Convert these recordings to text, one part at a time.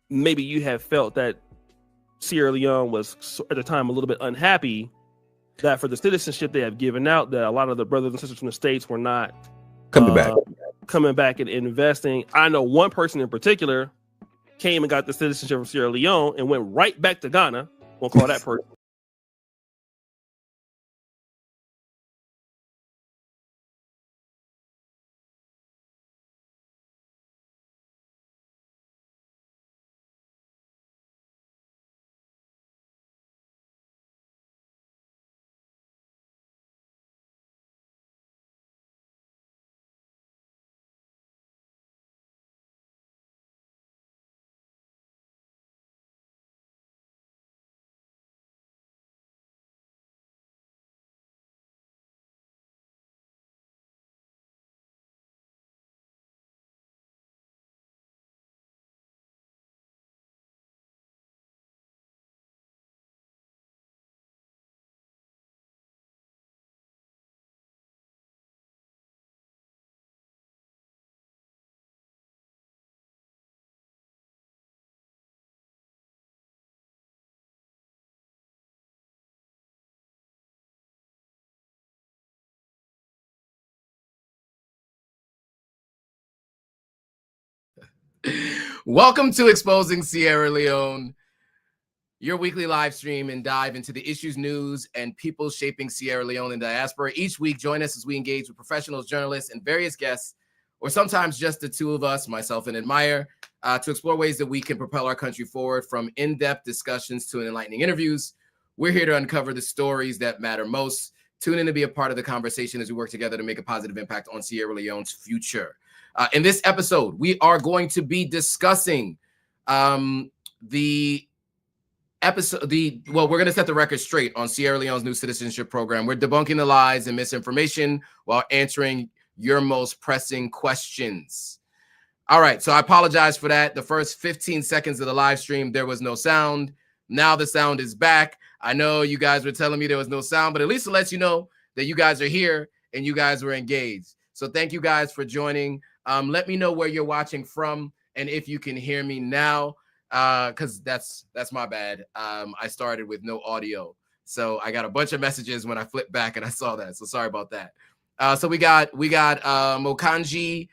maybe you have felt that Sierra Leone was at the time a little bit unhappy that for the citizenship they have given out, that a lot of the brothers and sisters from the States were not coming back and investing. I know one person in particular came and got the citizenship from Sierra Leone and went right back to Ghana. We'll call that person. Welcome to Exposing Sierra Leone, your weekly live stream and dive into the issues, news, and people shaping Sierra Leone and diaspora. Each week, join us as we engage with professionals, journalists, and various guests, or sometimes just the two of us, myself and Admire, to explore ways that we can propel our country forward, from in-depth discussions to enlightening interviews. We're here to uncover the stories that matter most. Tune in to be a part of the conversation as we work together to make a positive impact on Sierra Leone's future. In this episode, we are going to be discussing we're going to set the record straight on Sierra Leone's new citizenship program. We're debunking the lies and misinformation while answering your most pressing questions. All right, so I apologize for that. The first 15 seconds of the live stream, there was no sound. Now the sound is back. I know you guys were telling me there was no sound, but at least it lets you know that you guys are here and you guys were engaged. So thank you guys for joining. Let me know where you're watching from and if you can hear me now, because that's my bad. I started with no audio, so I got a bunch of messages when I flipped back and I saw that. So sorry about that. So we got Mokanji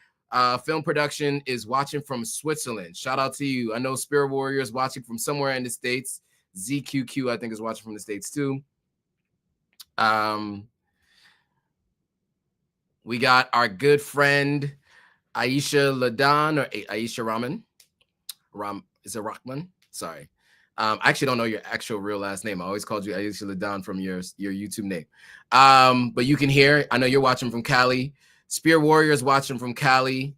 Film Production is watching from Switzerland. Shout out to you. I know Spirit Warrior is watching from somewhere in the States. ZQQ I think is watching from the States too. We got our good friend Aisha Ladan, or Aisha Rahman. Is it Rahman? Sorry. I actually don't know your actual real last name. I always called you Aisha Ladan from your YouTube name. But you can hear, I know you're watching from Cali. Spear Warriors watching from Cali.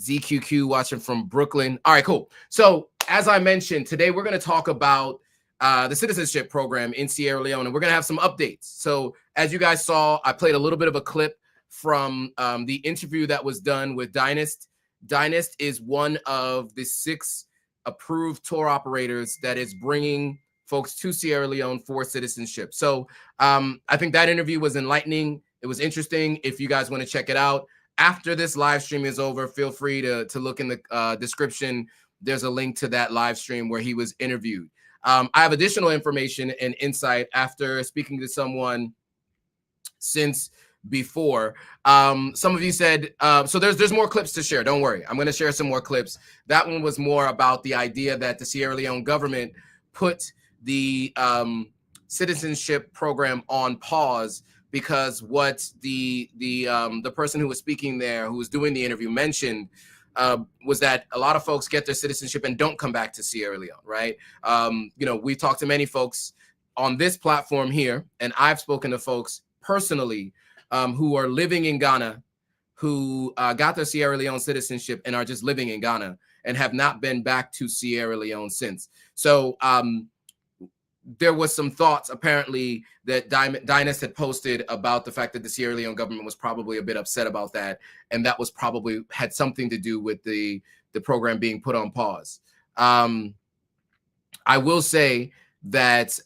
ZQQ watching from Brooklyn. All right, cool. So as I mentioned, today we're going to talk about the citizenship program in Sierra Leone, and we're going to have some updates. So as you guys saw, I played a little bit of a clip from the interview that was done with Dynast. Dynast is one of the 6 approved tour operators that is bringing folks to Sierra Leone for citizenship. So I think that interview was enlightening. It was interesting. If you guys want to check it out after this live stream is over, feel free to look in the description. There's a link to that live stream where he was interviewed. I have additional information and insight after speaking to someone since before. Some of you said, so there's more clips to share. Don't worry. I'm going to share some more clips. That one was more about the idea that the Sierra Leone government put the citizenship program on pause because what the person who was speaking there, who was doing the interview, mentioned was that a lot of folks get their citizenship and don't come back to Sierra Leone, right? We talked to many folks on this platform here, and I've spoken to folks personally who are living in Ghana, who got their Sierra Leone citizenship and are just living in Ghana and have not been back to Sierra Leone since. So there was some thoughts apparently that Dynast had posted about the fact that the Sierra Leone government was probably a bit upset about that, and that was probably had something to do with the program being put on pause. I will say that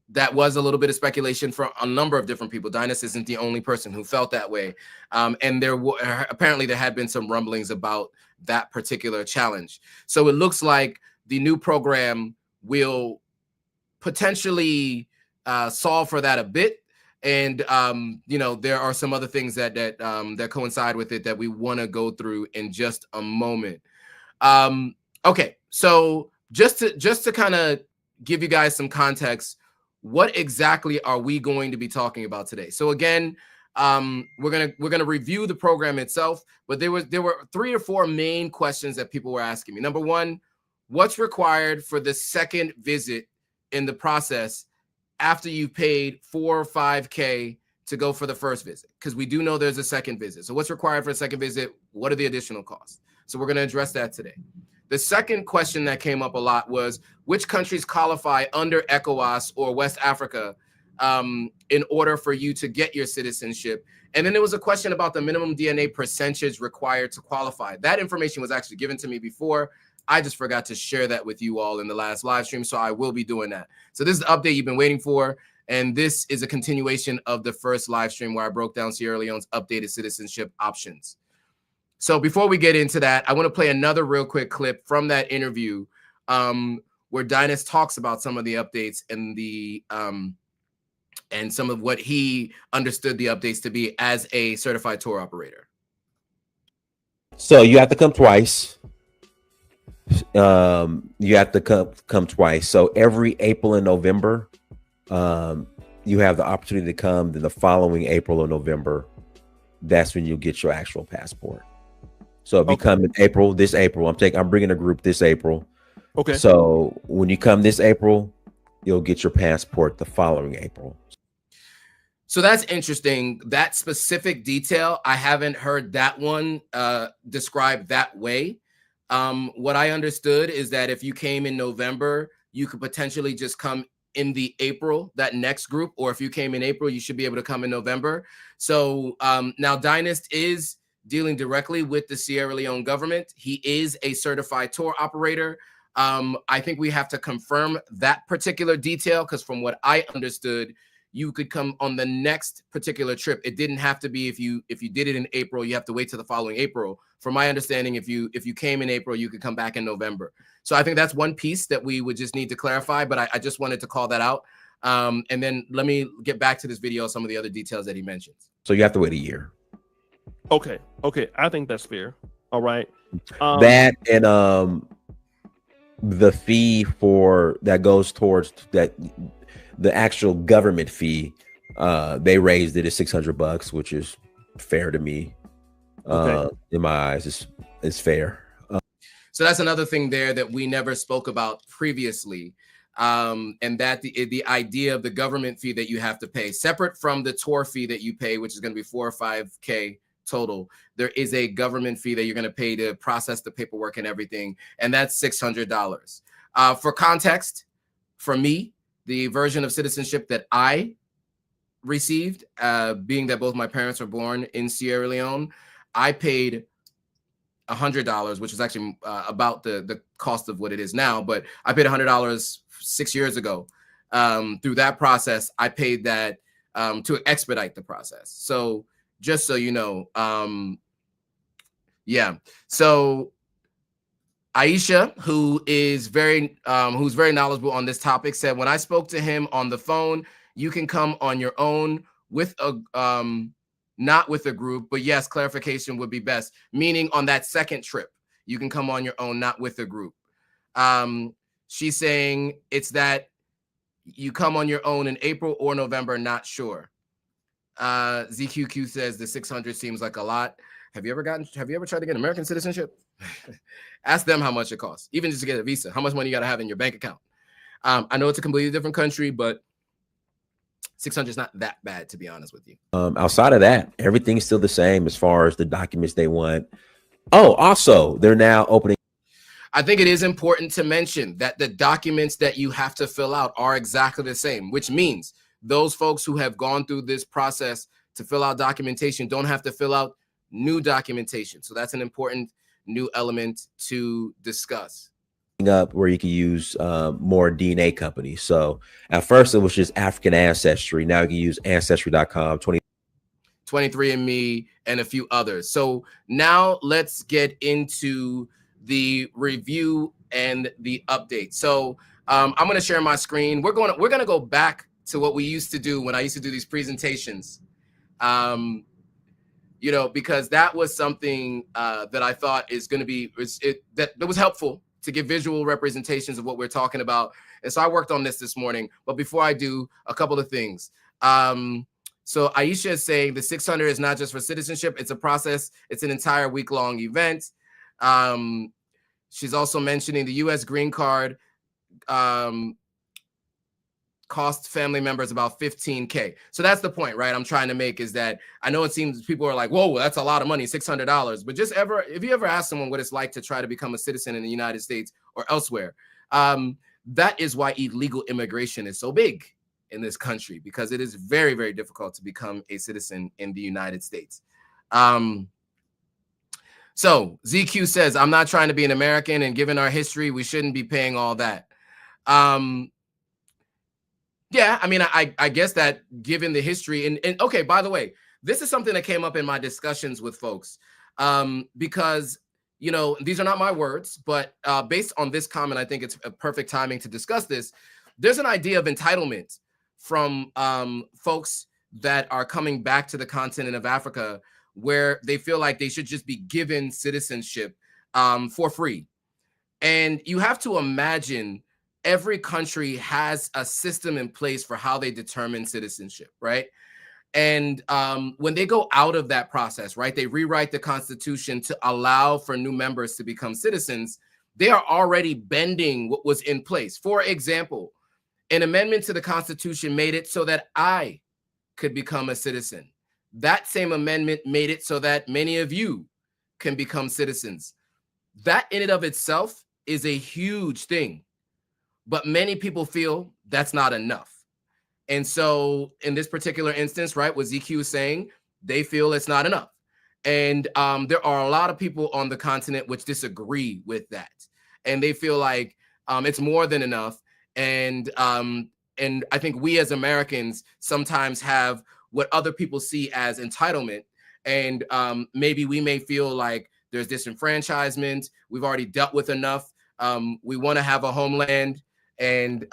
that was a little bit of speculation from a number of different people. Dynas isn't the only person who felt that way. And apparently there had been some rumblings about that particular challenge. So it looks like the new program will potentially solve for that a bit. And, you know, there are some other things that coincide with it that we want to go through in just a moment. Okay, so just to kind of give you guys some context, what exactly are we going to be talking about today? So again, we're gonna review the program itself, but there were 3 or 4 main questions that people were asking me. Number one, what's required for the second visit in the process after you've paid $4 or $5K to go for the first visit? Because we do know there's a second visit. So what's required for a second visit? What are the additional costs? So we're going to address that today. The second question that came up a lot was which countries qualify under ECOWAS or West Africa in order for you to get your citizenship. And then there was a question about the minimum DNA percentage required to qualify. That information was actually given to me before. I just forgot to share that with you all in the last live stream, so I will be doing that. So this is the update you've been waiting for, and this is a continuation of the first live stream where I broke down Sierra Leone's updated citizenship options. So before we get into that, I want to play another real quick clip from that interview where Dynas talks about some of the updates and the and some of what he understood the updates to be as a certified tour operator. So you have to come twice. You have to come twice. So every April and November, you have the opportunity to come. Then the following April or November, that's when you get your actual passport. So if you come in April, this April, I'm bringing a group this April. Okay. So when you come this April, you'll get your passport the following April. So that's interesting. That specific detail, I haven't heard that one described that way. What I understood is that if you came in November, you could potentially just come in the April, that next group, or if you came in April, you should be able to come in November. So now Dynas is dealing directly with the Sierra Leone government. He is a certified tour operator. I think we have to confirm that particular detail because from what I understood, you could come on the next particular trip. It didn't have to be if you did it in April, you have to wait till the following April. From my understanding, if you came in April, you could come back in November. So I think that's one piece that we would just need to clarify, but I just wanted to call that out. And then let me get back to this video, some of the other details that he mentions. So you have to wait a year. Okay. I think that's fair. All right. That and the fee for that goes towards that. The actual government fee, they raised it at $600, which is fair to me. In my eyes, it's fair. So that's another thing there that we never spoke about previously, and that the idea of the government fee that you have to pay, separate from the tour fee that you pay, which is going to be $4 or $5K total. There is a government fee that you're going to pay to process the paperwork and everything, and that's $600. For context, for me, the version of citizenship that I received, being that both my parents were born in Sierra Leone, I paid $100, which is actually about the cost of what it is now, but I paid $100 6 years ago. Through that process, I paid that to expedite the process. So just so you know, yeah. So Aisha, who's very knowledgeable on this topic, said, when I spoke to him on the phone, you can come on your own with a not with a group, but yes, clarification would be best. Meaning on that second trip, you can come on your own, not with a group. She's saying it's that you come on your own in April or November, not sure. ZQQ says the 600 seems like a lot. Have you ever tried to get American citizenship? Ask them how much it costs, even just to get a visa. How much money you got to have in your bank account? I know it's a completely different country, but 600 is not that bad, to be honest with you. Outside of that, everything's still the same as far as the documents they want. Oh, also, they're now opening. I think it is important to mention that the documents that you have to fill out are exactly the same, which means those folks who have gone through this process to fill out documentation don't have to fill out new documentation. So that's an important new element to discuss. up where you can use more DNA companies. So at first it was just African ancestry. Now you can use ancestry.com, 23andMe, and a few others. So now let's get into the review and the update. So I'm going to share my screen. We're going to go back to what we used to do when I used to do these presentations. You know, because that was something that I thought is going to be that was helpful to give visual representations of what we're talking about. And so I worked on this morning. But before I do, a couple of things. So Aisha is saying the 600 is not just for citizenship. It's a process. It's an entire week-long event. She's also mentioning the U.S. green card cost family members about $15K. So that's the point, right? I'm trying to make is that I know it seems people are like, whoa, that's a lot of money, $600. But just if you ever ask someone what it's like to try to become a citizen in the United States or elsewhere, that is why illegal immigration is so big in this country, because it is very, very difficult to become a citizen in the United States. So ZQ says, I'm not trying to be an American, and given our history, we shouldn't be paying all that. Yeah, I mean, I guess that given the history and okay, by the way, this is something that came up in my discussions with folks because, you know, these are not my words, but based on this comment, I think it's a perfect timing to discuss this. There's an idea of entitlement from folks that are coming back to the continent of Africa where they feel like they should just be given citizenship for free. And you have to imagine every country has a system in place for how they determine citizenship, right? And when they go out of that process, right, they rewrite the Constitution to allow for new members to become citizens. They are already bending what was in place. For example, an amendment to the Constitution made it so that I could become a citizen. That same amendment made it so that many of you can become citizens. That in and of itself is a huge thing. But many people feel that's not enough. And so in this particular instance, right, what ZQ is saying, they feel it's not enough. And there are a lot of people on the continent which disagree with that. And they feel like it's more than enough. And I think we as Americans sometimes have what other people see as entitlement. And maybe we may feel like there's disenfranchisement. We've already dealt with enough. We want to have a homeland. And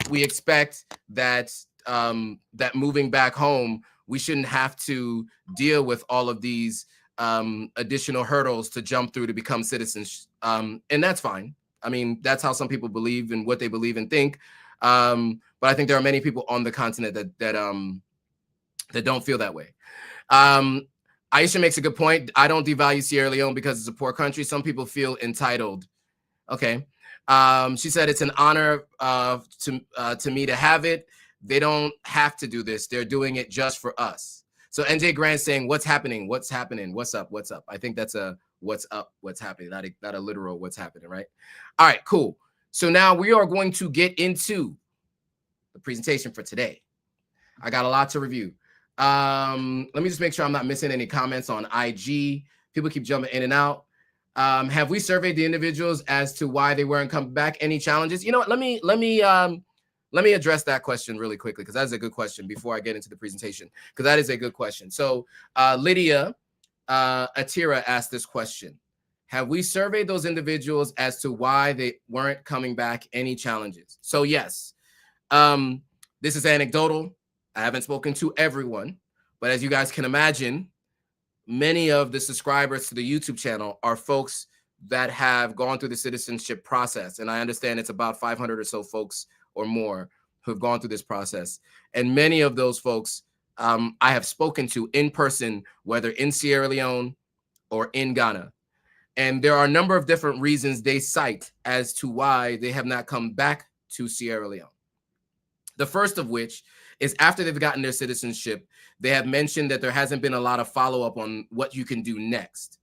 we expect that that moving back home, we shouldn't have to deal with all of these additional hurdles to jump through to become citizens. And that's fine. I mean, that's how some people believe and what they believe and think. But I think there are many people on the continent that don't feel that way. Aisha makes a good point. I don't devalue Sierra Leone because it's a poor country. Some people feel entitled. Okay. She said it's an honor to me to have it. They don't have to do this. They're doing it just for us. So NJ Grant saying, what's happening? What's happening? What's up? What's up? I think that's a what's up, what's happening, not a literal what's happening, right? All right, cool. So now we are going to get into the presentation for today. I got a lot to review. Let me just make sure I'm not missing any comments on IG. People keep jumping in and out. Have we surveyed the individuals as to why they weren't coming back? Any challenges? You know what? Let me address that question really quickly, because that is a good question before I get into the presentation, because that is a good question. So Lydia Atira asked this question. Have we surveyed those individuals as to why they weren't coming back? Any challenges? So yes, this is anecdotal. I haven't spoken to everyone, but as you guys can imagine, many of the subscribers to the YouTube channel are folks that have gone through the citizenship process. And I understand it's about 500 or so folks or more who have gone through this process. And many of those folks I have spoken to in person, whether in Sierra Leone or in Ghana. And there are a number of different reasons they cite as to why they have not come back to Sierra Leone. The first of which is after they've gotten their citizenship, they have mentioned that there hasn't been a lot of follow-up on what you can do next.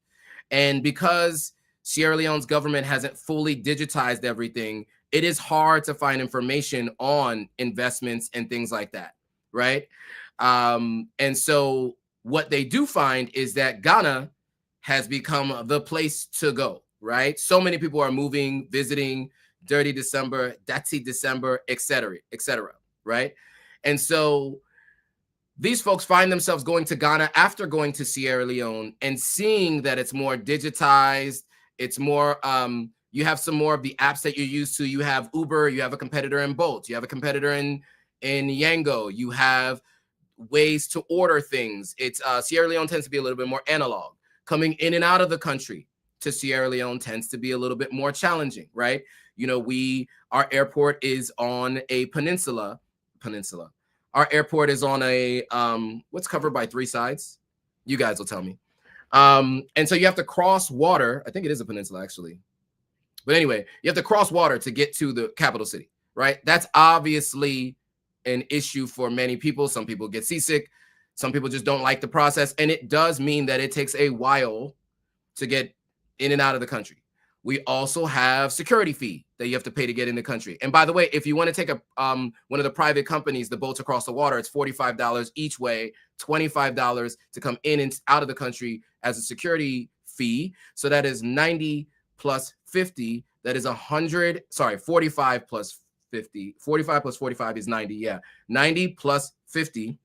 And because Sierra Leone's government hasn't fully digitized everything, it is hard to find information on investments and things like that, right? And so what they do find is that Ghana has become the place to go. right? So many people are moving, visiting, Dirty December, Dirty December, etc., right? And so these folks find themselves going to Ghana after going to Sierra Leone and seeing that it's more digitized. It's more, you have some more of the apps that you're used to. You have Uber, you have a competitor in Bolt, you have a competitor in Yango, you have ways to order things. It's Sierra Leone tends to be a little bit more analog. Coming in and out of the country to Sierra Leone tends to be a little bit more challenging, right? You know, our airport is on a peninsula. Our airport is on a what's covered by 3 sides? You guys will tell me. And so you have to cross water. I think it is a peninsula, actually. But anyway, you have to cross water to get to the capital city, right? That's obviously an issue for many people. Some people get seasick. Some people just don't like the process. And it does mean that it takes a while to get in and out of the country. We also have security fee that you have to pay to get in the country. And by the way, if you want to take a one of the private companies, the boats across the water, it's $45 each way, $25 to come in and out of the country as a security fee. So that is 90 plus 50. That is 100. Sorry, 45 plus 50. 45 plus 45 is 90. Yeah, 90 plus 50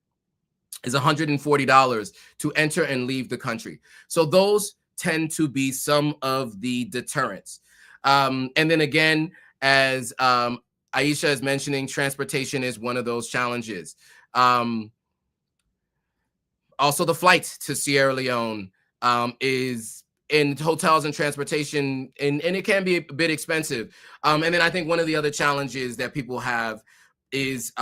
is $140 to enter and leave the country. So those tend to be some of the deterrents. And then again, as Aisha is mentioning, transportation is one of those challenges. Also, the flight to Sierra Leone is in hotels and transportation, and it can be a bit expensive. And then I think one of the other challenges that people have is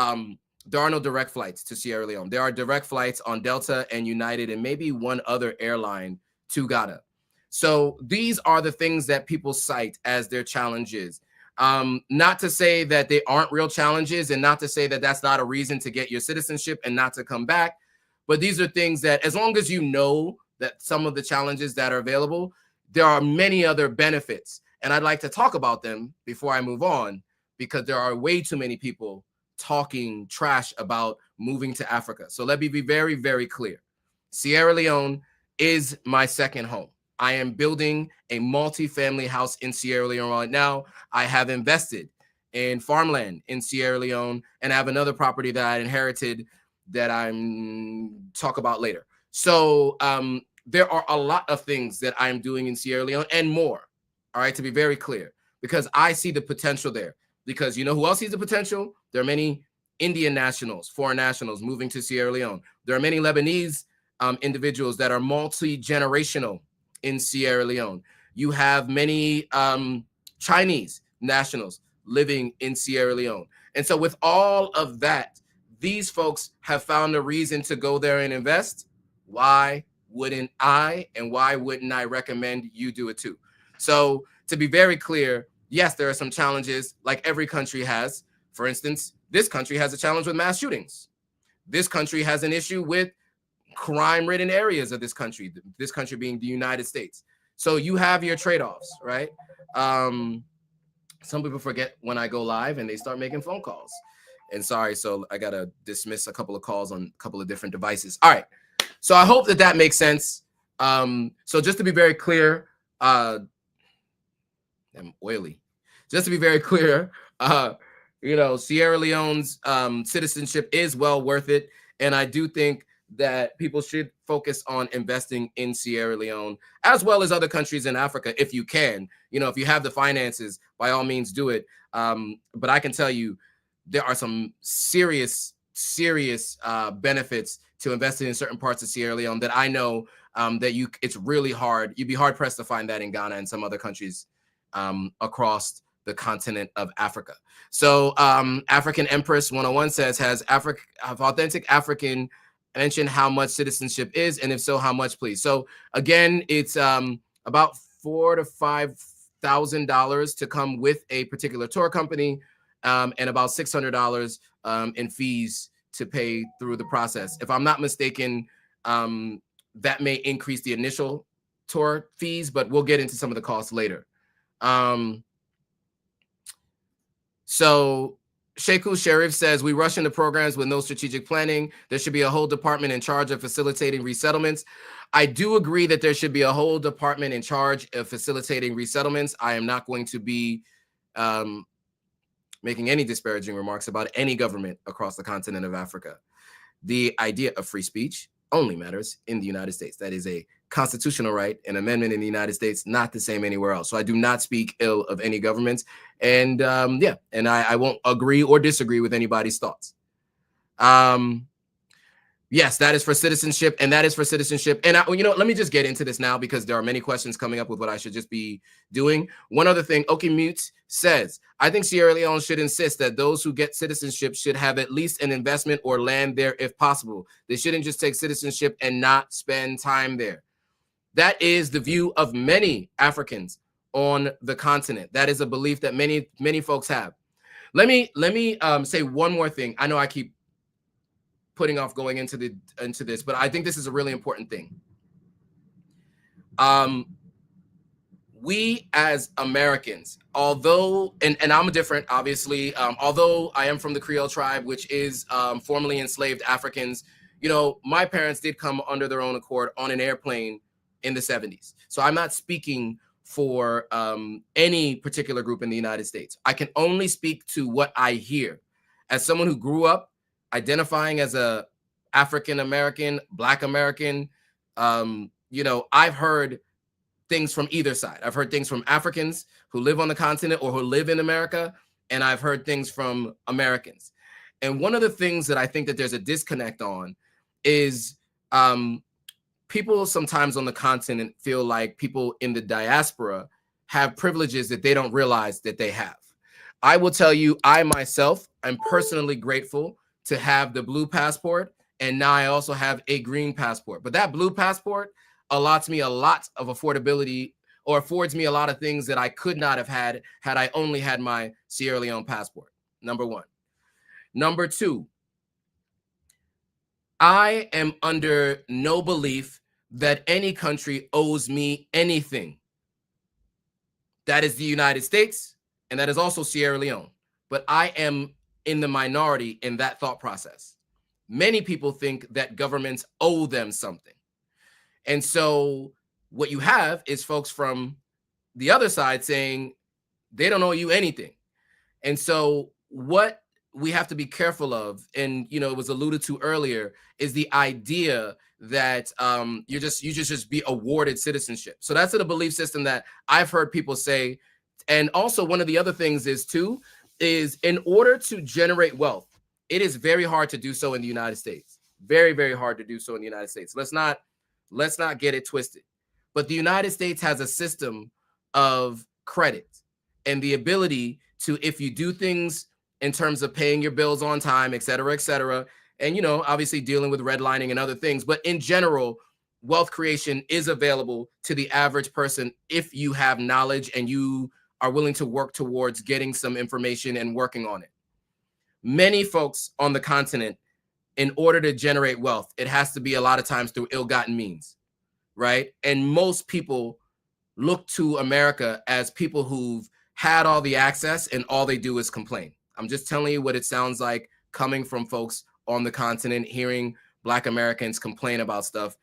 there are no direct flights to Sierra Leone. There are direct flights on Delta and United and maybe one other airline to Ghana. So these are the things that people cite as their challenges. Not to say that they aren't real challenges, and not to say that that's not a reason to get your citizenship and not to come back. But these are things that, as long as you know that some of the challenges that are available, there are many other benefits. And I'd like to talk about them before I move on, because there are way too many people talking trash about moving to Africa. So let me be very, very clear. Sierra Leone is my second home. I am building a multi-family house in Sierra Leone right now. I have invested in farmland in Sierra Leone, and I have another property that I inherited that I'm talk about later. So there are a lot of things that I'm doing in Sierra Leone and more, all right, to be very clear, because I see the potential there. Because you know who else sees the potential? There are many Indian nationals, foreign nationals moving to Sierra Leone. There are many Lebanese individuals that are multi-generational in Sierra Leone. You have many Chinese nationals living in Sierra Leone. And so with all of that, these folks have found a reason to go there and invest. Why wouldn't I? And why wouldn't I recommend you do it too? So to be very clear, yes, there are some challenges like every country has. For instance, this country has a challenge with mass shootings. This country has an issue with crime-ridden areas of this country being the United States. So you have your trade-offs, right? Some people forget when I go live and they start making phone calls. And sorry, so I got to dismiss a couple of calls on a couple of different devices. All right. So I hope that makes sense. So just to be very clear, I'm oily. Just to be very clear, you know, Sierra Leone's citizenship is well worth it. And I do think that people should focus on investing in Sierra Leone, as well as other countries in Africa, if you can. You know, if you have the finances, by all means do it. But I can tell you, there are some serious benefits to investing in certain parts of Sierra Leone that I know that it's really hard. You'd be hard pressed to find that in Ghana and some other countries across the continent of Africa. So African Empress 101 says, have authentic African mentioned how much citizenship is, and if so, how much, please? So again, it's about $4,000 to $5,000 to come with a particular tour company, and about $600 in fees to pay through the process. If I'm not mistaken, that may increase the initial tour fees, but we'll get into some of the costs later. So Sheikhu Sharif says, we rush into programs with no strategic planning. There should be a whole department in charge of facilitating resettlements. I do agree that there should be a whole department in charge of facilitating resettlements. I am not going to be making any disparaging remarks about any government across the continent of Africa. The idea of free speech only matters in the United States. That is a constitutional right, an amendment in the United States, not the same anywhere else. So I do not speak ill of any governments. And yeah, and I won't agree or disagree with anybody's thoughts. Yes, that is for citizenship, and that is for citizenship. And you know, let me just get into this now because there are many questions coming up with what I should just be doing. One other thing, Okimute says, I think Sierra Leone should insist that those who get citizenship should have at least an investment or land there if possible. They shouldn't just take citizenship and not spend time there. That is the view of many Africans on the continent. That is a belief that many folks have. Let me say one more thing. I know I keep putting off going into this, but I think this is a really important thing. We as Americans, although, and I'm different, obviously, although I am from the Creole tribe, which is formerly enslaved Africans, you know, my parents did come under their own accord on an airplane in the 70s. So I'm not speaking for any particular group in the United States. I can only speak to what I hear. As someone who grew up identifying as a African American, Black American, you know, I've heard things from either side. I've heard things from Africans who live on the continent or who live in America, and I've heard things from Americans. And one of the things that I think that there's a disconnect on is people sometimes on the continent feel like people in the diaspora have privileges that they don't realize that they have. I will tell you, I myself, I'm personally grateful to have the blue passport, and now I also have a green passport. But that blue passport allots me a lot of affordability, or affords me a lot of things that I could not have had I only had my Sierra Leone passport, number one. Number two, I am under no belief that any country owes me anything. That is the United States, and that is also Sierra Leone. But I am in the minority in that thought process. Many people think that governments owe them something. And so what you have is folks from the other side saying they don't owe you anything. And so what we have to be careful of, and you know, it was alluded to earlier, is the idea that you just be awarded citizenship. So that's a belief system that I've heard people say. And also one of the other things is in order to generate wealth, it is very hard to do so in the United States. Very, very hard to do so in the United States. Let's not get it twisted. But the United States has a system of credit and the ability to, if you do things in terms of paying your bills on time, et cetera, and, you know, obviously dealing with redlining and other things, but in general, wealth creation is available to the average person if you have knowledge and you are willing to work towards getting some information and working on it. Many folks on the continent, in order to generate wealth, it has to be a lot of times through ill-gotten means, right? And most people look to America as people who've had all the access and all they do is complain. I'm just telling you what it sounds like coming from folks on the continent, hearing Black Americans complain about stuff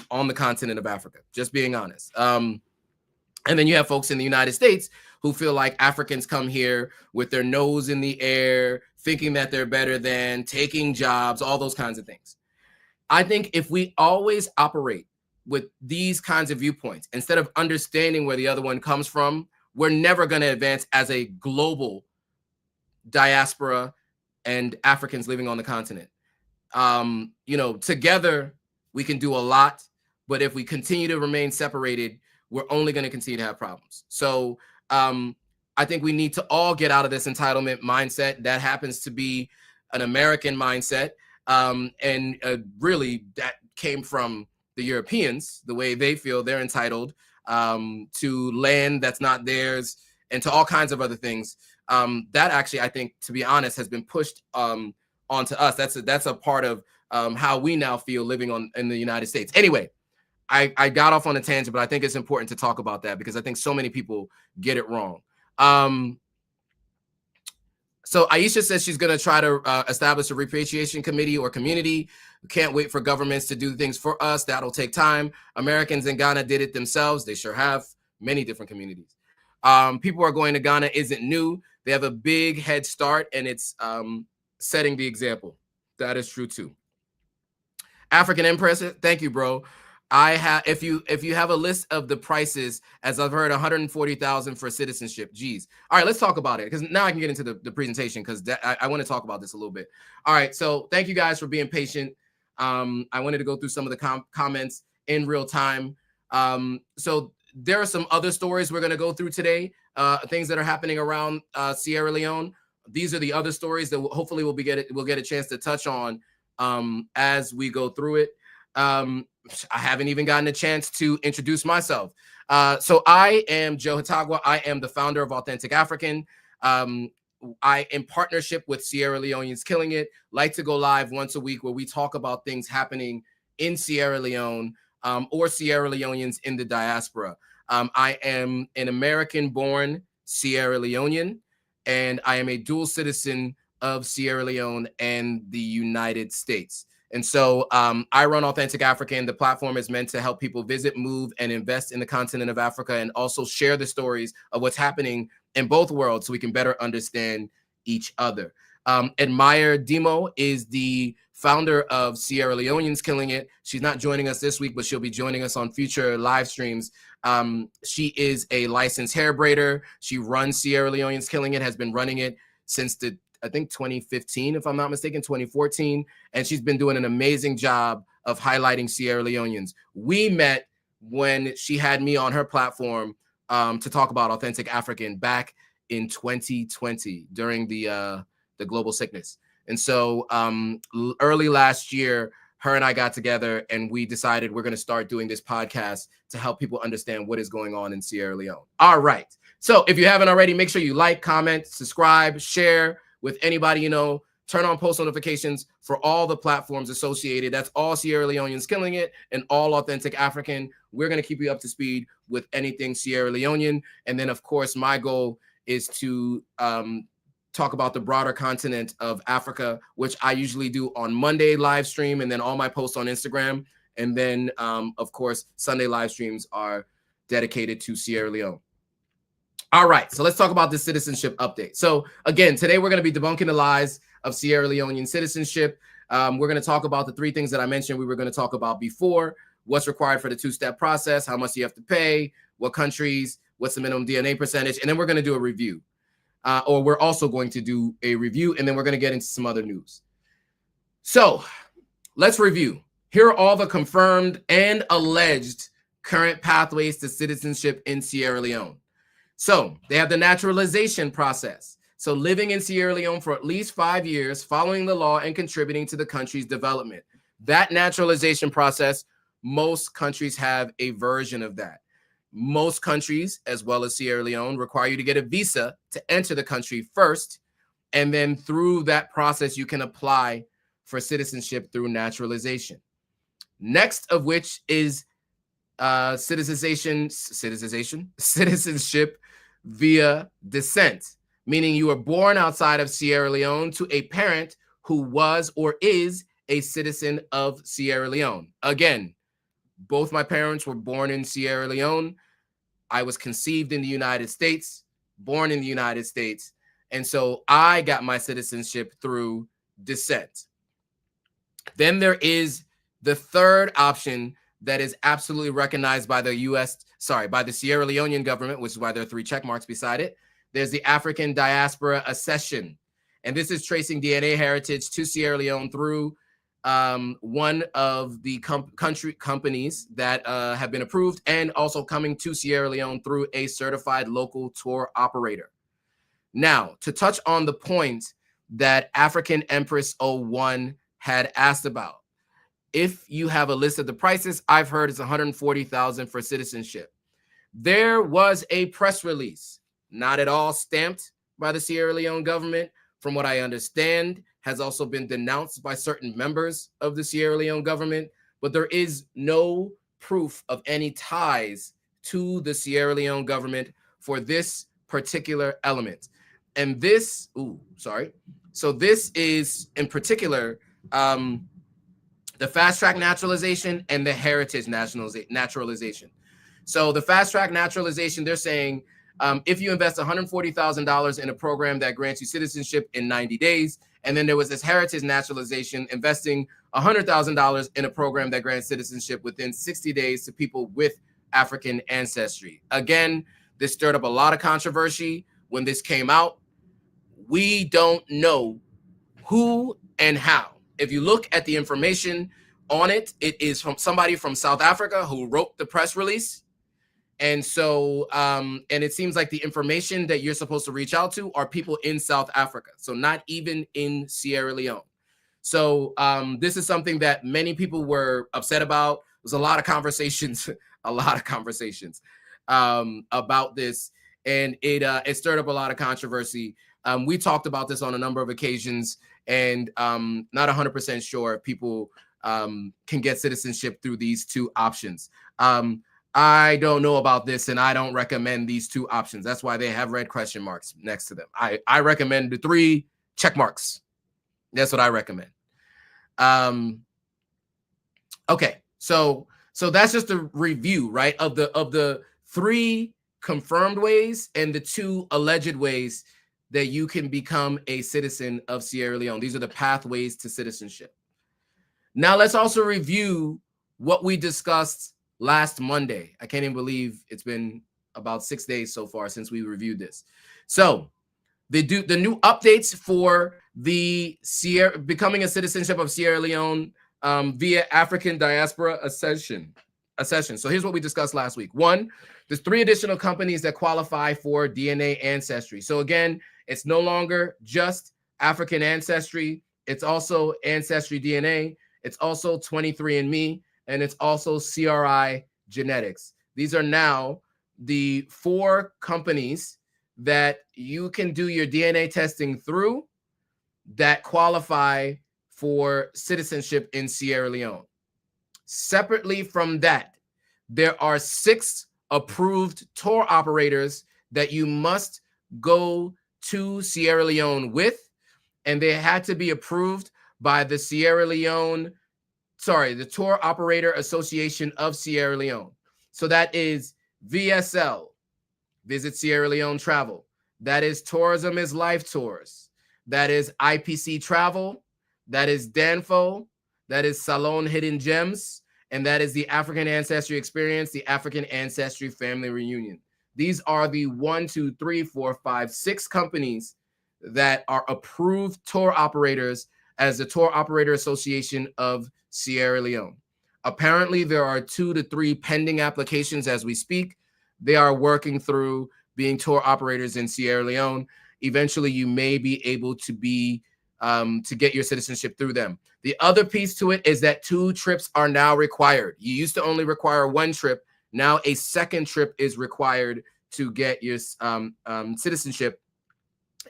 on the continent of Africa, just being honest. And then you have folks in the United States who feel like Africans come here with their nose in the air, thinking that they're better than, taking jobs, all those kinds of things. I think if we always operate with these kinds of viewpoints, instead of understanding where the other one comes from, we're never going to advance as a global diaspora and Africans living on the continent. You know, together we can do a lot, but if we continue to remain separated, we're only going to continue to have problems. So I think we need to all get out of this entitlement mindset. That happens to be an American mindset. And really that came from the Europeans, the way they feel they're entitled to land that's not theirs and to all kinds of other things. That actually, I think, to be honest, has been pushed onto us. That's a part of how we now feel living in the United States. Anyway, I got off on a tangent, but I think it's important to talk about that because I think so many people get it wrong. So Aisha says she's going to try to establish a repatriation committee or community. We can't wait for governments to do things for us. That'll take time. Americans in Ghana did it themselves. They sure have. Many different communities. People are going to Ghana isn't new. They have a big head start, and it's setting the example. That is true too. African Empress, thank you, bro. I have, if you have a list of the prices, as I've heard, 140,000 for citizenship. Geez. All right, let's talk about it, because now I can get into the presentation, because I want to talk about this a little bit. All right, so thank you guys for being patient. I wanted to go through some of the comments in real time. So there are some other stories we're going to go through today, things that are happening around Sierra Leone. These are the other stories that hopefully we'll get a chance to touch on as we go through it. I haven't even gotten a chance to introduce myself. So I am Joe Hatagwa. I am the founder of Authentic African. I, in partnership with Sierra Leoneans Killing It, like to go live once a week where we talk about things happening in Sierra Leone or Sierra Leoneans in the diaspora. I am an American-born Sierra Leonean, and I am a dual citizen of Sierra Leone and the United States. And so I run Authentic African. The platform is meant to help people visit, move, and invest in the continent of Africa, and also share the stories of what's happening in both worlds so we can better understand each other. Admire Demo is the founder of Sierra Leoneans Killing It. She's not joining us this week, but she'll be joining us on future live streams. She is a licensed hair braider. She runs Sierra Leoneans Killing It, has been running it since I think 2015, if I'm not mistaken, 2014. And she's been doing an amazing job of highlighting Sierra Leoneans. We met when she had me on her platform to talk about Authentic African back in 2020 during the global sickness. And so early last year, her and I got together and we decided we're going to start doing this podcast to help people understand what is going on in Sierra Leone. All right. So if you haven't already, make sure you like, comment, subscribe, share with anybody you know. Turn on post notifications for all the platforms associated. That's all Sierra Leoneans Killing It and all Authentic African. We're going to keep you up to speed with anything Sierra Leonean. And then, of course, my goal is to talk about the broader continent of Africa, which I usually do on Monday live stream, and then all my posts on Instagram. And then, of course, Sunday live streams are dedicated to Sierra Leone. All right, so let's talk about this citizenship update. So again, today we're going to be debunking the lies of Sierra Leonean citizenship. We're going to talk about the three things that I mentioned we were going to talk about before: what's required for the two-step process, how much you have to pay, what countries, what's the minimum DNA percentage, and then we're going to do a review. Or we're also going to do a review, and then we're going to get into some other news. So let's review. Here are all the confirmed and alleged current pathways to citizenship in Sierra Leone. So they have the naturalization process. So living in Sierra Leone for at least 5 years, following the law and contributing to the country's development. That naturalization process, most countries have a version of that. Most countries, as well as Sierra Leone, require you to get a visa to enter the country first. And then through that process, you can apply for citizenship through naturalization. Next of which is citizenship via descent, meaning you were born outside of Sierra Leone to a parent who was or is a citizen of Sierra Leone. Again, both my parents were born in Sierra Leone. I was conceived in the United States, born in the United States, and so I got my citizenship through descent. Then there is the third option that is absolutely recognized by the by the Sierra Leonean government, which is why there are 3 check marks beside it. There's the African Diaspora Accession. And this is tracing DNA heritage to Sierra Leone through one of the companies that have been approved, and also coming to Sierra Leone through a certified local tour operator. Now, to touch on the point that African Empress 01 had asked about, if you have a list of the prices, I've heard it's 140,000 for citizenship. There was a press release, not at all stamped by the Sierra Leone government, from what I understand, has also been denounced by certain members of the Sierra Leone government, but there is no proof of any ties to the Sierra Leone government for this particular element. And this, so this is in particular the fast track naturalization and the heritage naturalization. So the fast track naturalization, they're saying if you invest $140,000 in a program that grants you citizenship in 90 days, and then there was this heritage naturalization, investing $100,000 in a program that grants citizenship within 60 days to people with African ancestry. Again, this stirred up a lot of controversy when this came out. We don't know who and how. If you look at the information on it, it is from somebody from South Africa who wrote the press release. And so, and it seems like the information that you're supposed to reach out to are people in South Africa. So not even in Sierra Leone. So this is something that many people were upset about. There's a lot of conversations, about this. And it stirred up a lot of controversy. We talked about this on a number of occasions, and not 100% sure if people can get citizenship through these two options. I don't know about this, and I don't recommend these two options. That's why they have red question marks next to them. I recommend the 3 check marks. That's what I recommend. Okay, so that's just a review, right, of the 3 confirmed ways and the 2 alleged ways that you can become a citizen of Sierra Leone. These are the pathways to citizenship. Now let's also review what we discussed last Monday. I can't even believe it's been about 6 days so far since we reviewed this. So the new updates for the becoming a citizenship of Sierra Leone via African Diaspora accession. So here's what we discussed last week. 1, there's 3 additional companies that qualify for DNA ancestry. So again, it's no longer just African ancestry. It's also Ancestry DNA. It's also 23andMe, and it's also CRI Genetics. These are now the 4 companies that you can do your DNA testing through that qualify for citizenship in Sierra Leone. Separately from that, there are 6 approved tour operators that you must go to Sierra Leone with, and they had to be approved by the the Tour Operator Association of Sierra Leone. So that is VSL, Visit Sierra Leone Travel. That is Tourism is Life Tours. That is IPC Travel. That is Danfo. That is Salon Hidden Gems. And that is the African Ancestry Experience, the African Ancestry Family Reunion. These are the 6 companies that are approved tour operators as the Tour Operator Association of Sierra Leone. Apparently, there are 2 to 3 pending applications as we speak. They are working through being tour operators in Sierra Leone. Eventually, you may be able to to get your citizenship through them. The other piece to it is that 2 trips are now required. You used to only require 1 trip. Now a second trip is required to get your citizenship.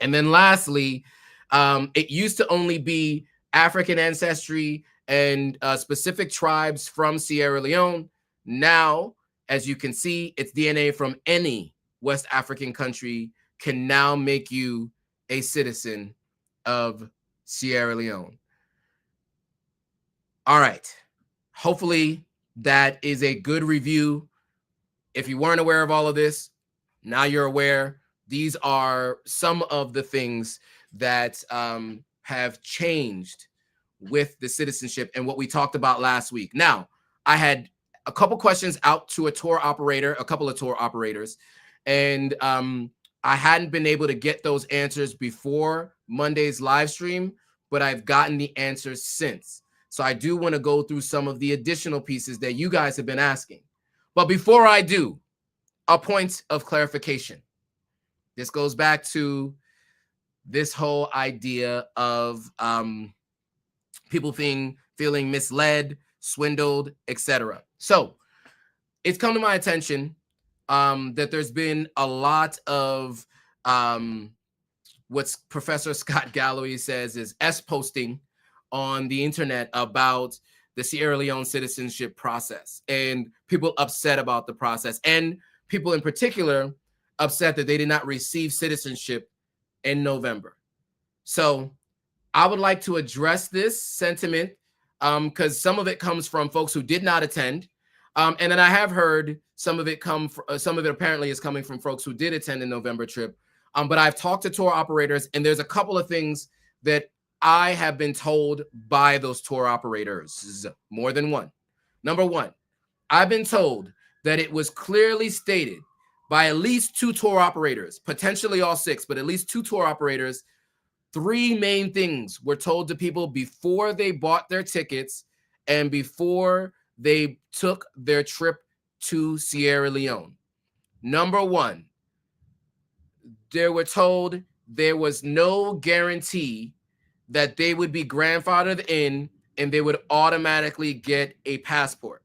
And then lastly, it used to only be African ancestry and specific tribes from Sierra Leone. Now, as you can see, it's DNA from any West African country can now make you a citizen of Sierra Leone. All right. Hopefully that is a good review. If you weren't aware of all of this, now you're aware. These are some of the things that have changed with the citizenship and what we talked about last week. Now, I had a couple questions out to a couple of tour operators, and I hadn't been able to get those answers before Monday's live stream, but I've gotten the answers since. So I do want to go through some of the additional pieces that you guys have been asking. But before I do, a point of clarification. This goes back to this whole idea of people feeling misled, swindled, etc. So it's come to my attention that there's been a lot of what Professor Scott Galloway says is S-posting on the internet about the Sierra Leone citizenship process, and people upset about the process, and people in particular upset that they did not receive citizenship in November. So I would like to address this sentiment because some of it comes from folks who did not attend. And then I have heard some of it apparently is coming from folks who did attend the November trip. But I've talked to tour operators, and there's a couple of things that I have been told by those tour operators, more than one. Number one, I've been told that it was clearly stated by at least 2 tour operators, potentially all 6, but at least 2 tour operators. 3 main things were told to people before they bought their tickets and before they took their trip to Sierra Leone. Number one, they were told there was no guarantee that they would be grandfathered in and they would automatically get a passport.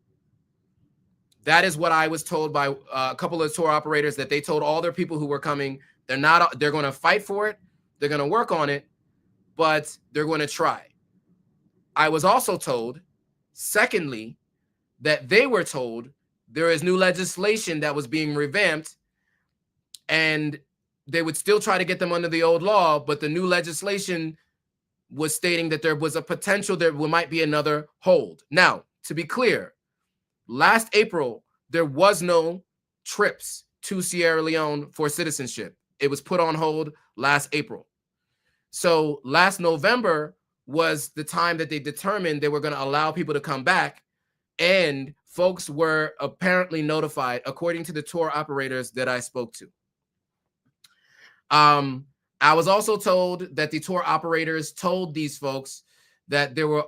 That is what I was told by a couple of tour operators, that they told all their people who were coming, they're going to fight for it. They're going to work on it, but they're going to try. I was also told, secondly, that they were told there is new legislation that was being revamped and they would still try to get them under the old law, but the new legislation was stating that there was a potential there might be another hold. Now, to be clear, last April, there was no trips to Sierra Leone for citizenship. It was put on hold last April. So last November was the time that they determined they were going to allow people to come back, and folks were apparently notified, according to the tour operators that I spoke to. I was also told that the tour operators told these folks that there were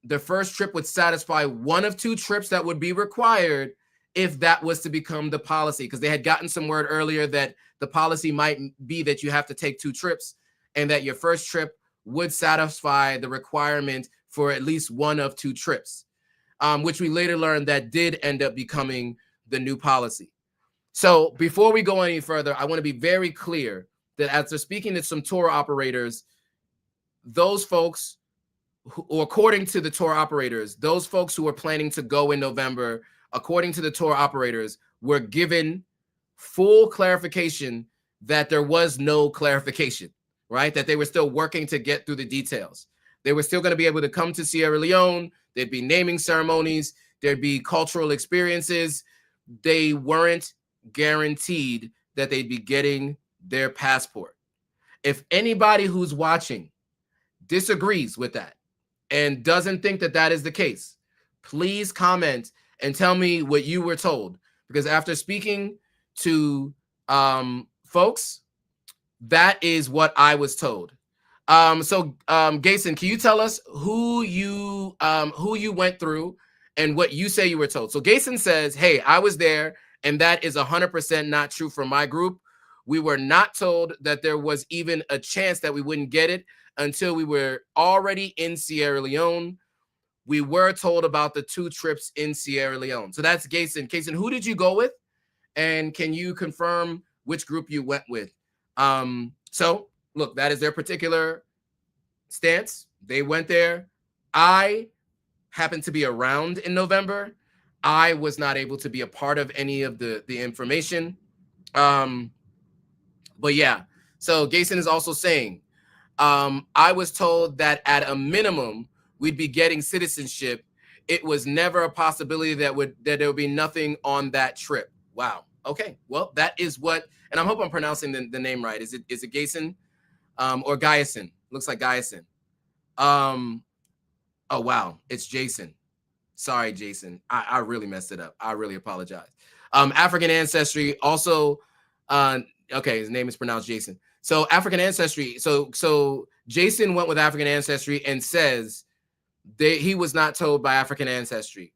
the first trip would satisfy one of 2 trips that would be required if that was to become the policy, because they had gotten some word earlier that the policy might be that you have to take 2 trips and that your first trip would satisfy the requirement for at least one of 2 trips, which we later learned that did end up becoming the new policy. So before we go any further, I want to be very clear that after speaking to some tour operators, those folks, or according to the tour operators, those folks who were planning to go in November, according to the tour operators, were given full clarification that there was no clarification, right? That they were still working to get through the details. They were still going to be able to come to Sierra Leone. There'd be naming ceremonies. There'd be cultural experiences. They weren't guaranteed that they'd be getting their passport. If anybody who's watching disagrees with that and doesn't think that that is the case, please comment and tell me what you were told. Because after speaking to folks, that is what I was told. So Gason, can you tell us who you went through and what you say you were told? So Gason says, hey, I was there, and that is 100% not true for my group. We were not told that there was even a chance that we wouldn't get it until we were already in Sierra Leone. We were told about the 2 trips in Sierra Leone. So that's Gason. Gason, who did you go with? And can you confirm which group you went with? So look, that is their particular stance. They went there. I happened to be around in November. I was not able to be a part of any of the information. But yeah, so Gason is also saying, I was told that at a minimum, we'd be getting citizenship. It was never a possibility that there would be nothing on that trip. Wow. Okay. Well, that is what, and I hope I'm pronouncing the name right. Is it Gason or Guyson? Looks like Guyson. Oh, wow. It's Jason. Sorry, Jason. I really messed it up. I really apologize. African ancestry also, okay, his name is pronounced Jason. So African ancestry. So Jason went with African ancestry and says he was not told by African ancestry.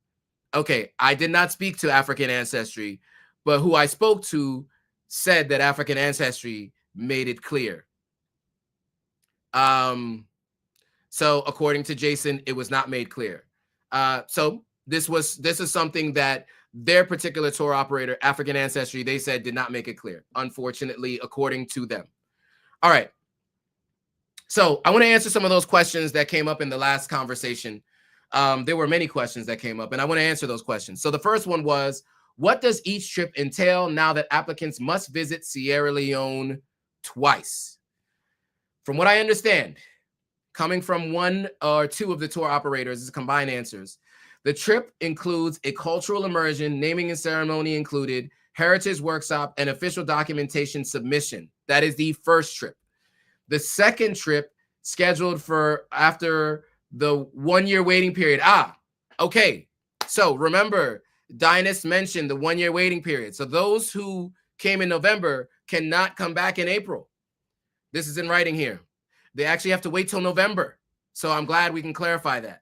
Okay, I did not speak to African ancestry, but who I spoke to said that African ancestry made it clear. So according to Jason, it was not made clear. So this is something that their particular tour operator, African ancestry, they said did not make it clear, unfortunately, according to them. All right. So I want to answer some of those questions that came up in the last conversation. There were many questions that came up, and I want to answer those questions. So the first one was, what does each trip entail now that applicants must visit Sierra Leone twice? From what I understand, coming from one or two of the tour operators, is combined answers. The trip includes a cultural immersion, naming and ceremony included, heritage workshop, and official documentation submission. That is the first trip. The second trip scheduled for after the 1-year waiting period. Okay. So remember, Dynas mentioned the 1-year waiting period. So those who came in November cannot come back in April. This is in writing here. They actually have to wait till November. So I'm glad we can clarify that.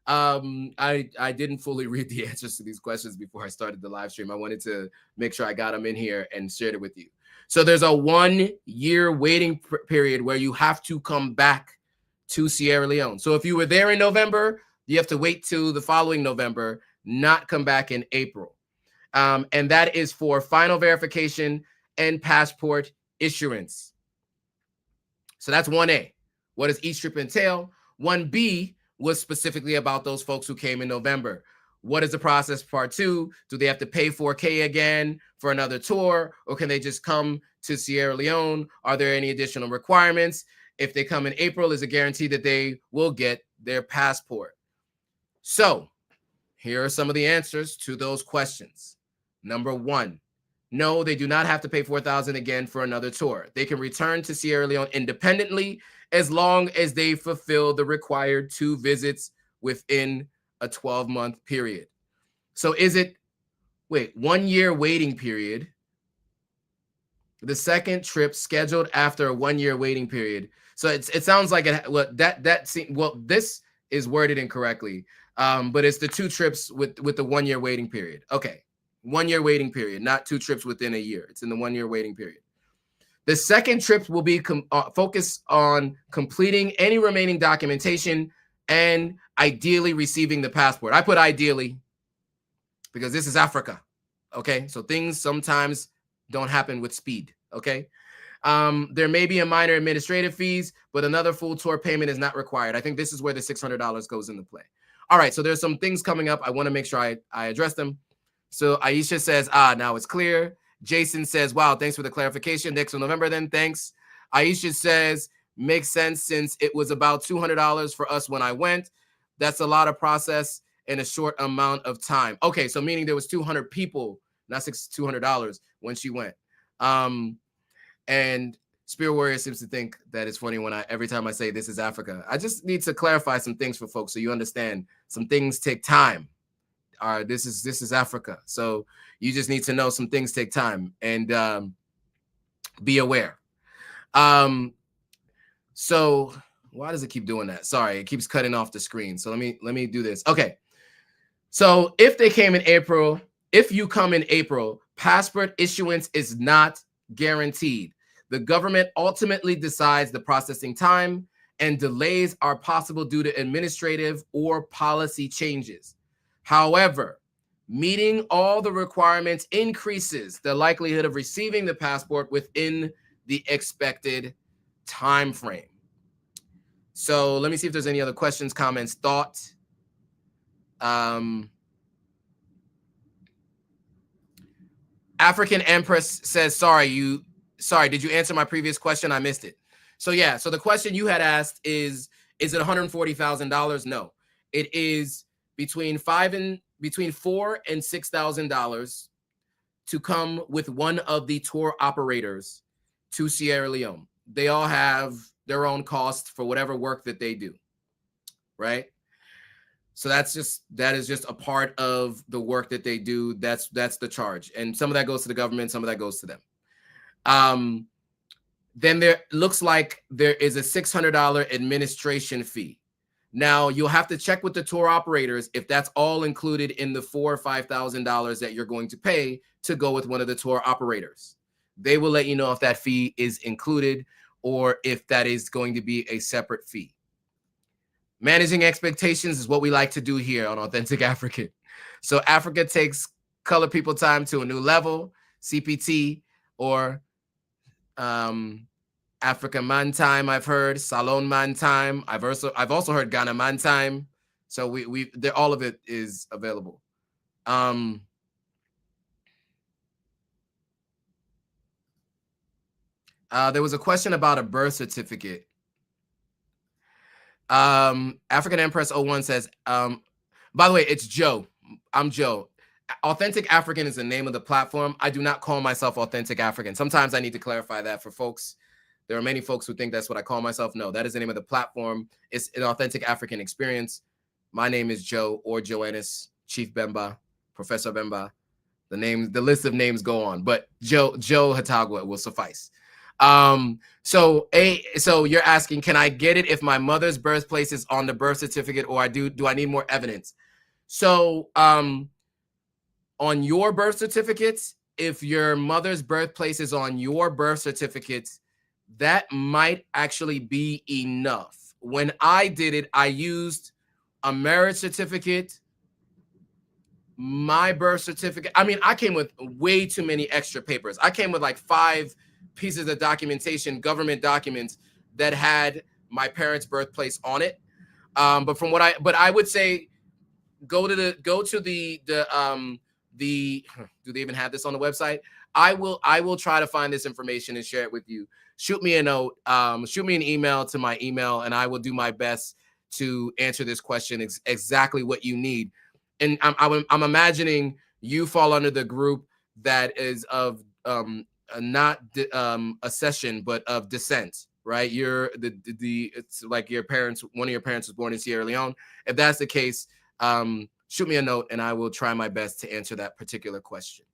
I didn't fully read the answers to these questions before I started the live stream. I wanted to make sure I got them in here and shared it with you. So there's a 1-year waiting period where you have to come back to Sierra Leone. So if you were there in November, you have to wait till the following November, not come back in April. And that is for final verification and passport issuance. So that's 1A. What does each trip entail? 1B was specifically about those folks who came in November. What is the process? Part 2, do they have to pay $4K again for another tour, or can they just come to Sierra Leone? Are there any additional requirements? If they come in April, is a guarantee that they will get their passport. So here are some of the answers to those questions. Number 1, no, they do not have to pay $4,000 again for another tour. They can return to Sierra Leone independently as long as they fulfill the required 2 visits within a 12-month period. So is it, 1-year waiting period, the second trip scheduled after a 1-year waiting period. So it sounds like this is worded incorrectly, but it's the 2 trips with the 1-year waiting period. Okay, 1-year waiting period, not 2 trips within a year. It's in the 1-year waiting period. The second trip will be focused on completing any remaining documentation and ideally receiving the passport. I put ideally because this is Africa, okay? So things sometimes don't happen with speed, okay? There may be a minor administrative fees, but another full tour payment is not required. I think this is where the $600 goes into play. All right, so there's some things coming up. I want to make sure I address them. So Aisha says, now it's clear. Jason says, wow, thanks for the clarification. Next of November then, thanks. Aisha says, makes sense since it was about $200 for us when I went. That's a lot of process in a short amount of time. Okay, so meaning there was 200 people, not $200 when she went. And Spirit Warrior seems to think that it's funny when every time I say this is Africa. I just need to clarify some things for folks so you understand some things take time. This is Africa. So you just need to know some things take time and be aware. So why does it keep doing that? Sorry, it keeps cutting off the screen. So let me do this. Okay. So if they came in April, if you come in April, passport issuance is not guaranteed. The government ultimately decides the processing time, and delays are possible due to administrative or policy changes. However, meeting all the requirements increases the likelihood of receiving the passport within the expected time frame. So let me see if there's any other questions, comments, thoughts. African Empress says, sorry, did you answer my previous question? I missed it. So yeah, so the question you had asked is it $140,000? No, it is between $4,000 and $6,000 to come with one of the tour operators to Sierra Leone. They all have their own cost for whatever work that they do, right? So that is just a part of the work that they do. That's the charge, and some of that goes to the government, some of that goes to them. Then there looks like there is a $600 administration fee. Now you'll have to check with the tour operators if that's all included in the $4,000 or $5,000 that you're going to pay to go with one of the tour operators. They will let you know if that fee is included or if that is going to be a separate fee. Managing expectations is what we like to do here on Authentic African. So Africa takes colored people time to a new level, CPT, or Africa Man Time, I've heard, Salon Man Time. I've also heard Ghana Man Time. So all of it is available. There was a question about a birth certificate. African Empress 01 says, by the way, it's Joe. I'm Joe. Authentic African is the name of the platform. I do not call myself Authentic African. Sometimes I need to clarify that for folks. There are many folks who think that's what I call myself. No, that is the name of the platform. It's an Authentic African experience. My name is Joe or Joannis, Chief Bemba, Professor Bemba. The list of names go on, but Joe Hatagwa will suffice. So you're asking, can I get it if my mother's birthplace is on the birth certificate, or do I need more evidence? So, on your birth certificates, if your mother's birthplace is on your birth certificates, that might actually be enough. When I did it, I used a marriage certificate, my birth certificate. I mean, I came with way too many extra papers. I came with like 5 pieces of documentation, government documents that had my parents' birthplace on it. But I would say go to the do they even have this on the website? I will try to find this information and share it with you. Shoot me a note, shoot me an email to my email, and I will do my best to answer this question exactly what you need. And I'm imagining you fall under the group that is of not accession, but of descent, right? You're it's like your parents, one of your parents was born in Sierra Leone. If that's the case, shoot me a note and I will try my best to answer that particular question.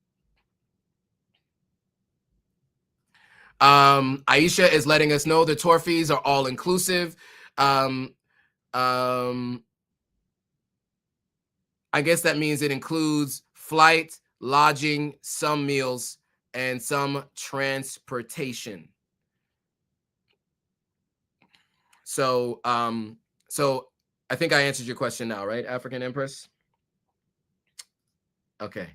Aisha is letting us know the tour fees are all inclusive. I guess that means it includes flight, lodging, some meals, and some transportation. So I think I answered your question now, right, African Empress? Okay,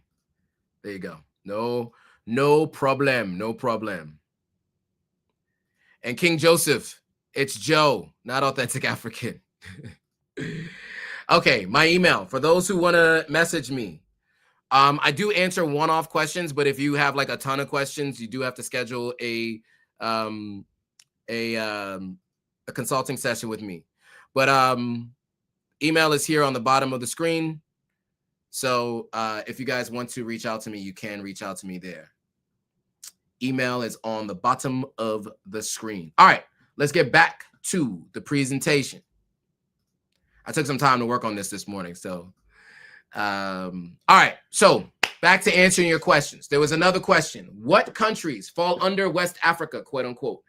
there you go. No problem, no problem. And King Joseph, it's Joe, not Authentic African. Okay, my email for those who want to message me. I do answer one-off questions, but if you have like a ton of questions, you do have to schedule a consulting session with me. But email is here on the bottom of the screen. So if you guys want to reach out to me, you can reach out to me there. Email is on the bottom of the screen. All right, let's get back to the presentation. I took some time to work on this morning. So, all right. So back to answering your questions. There was another question. What countries fall under West Africa, quote unquote?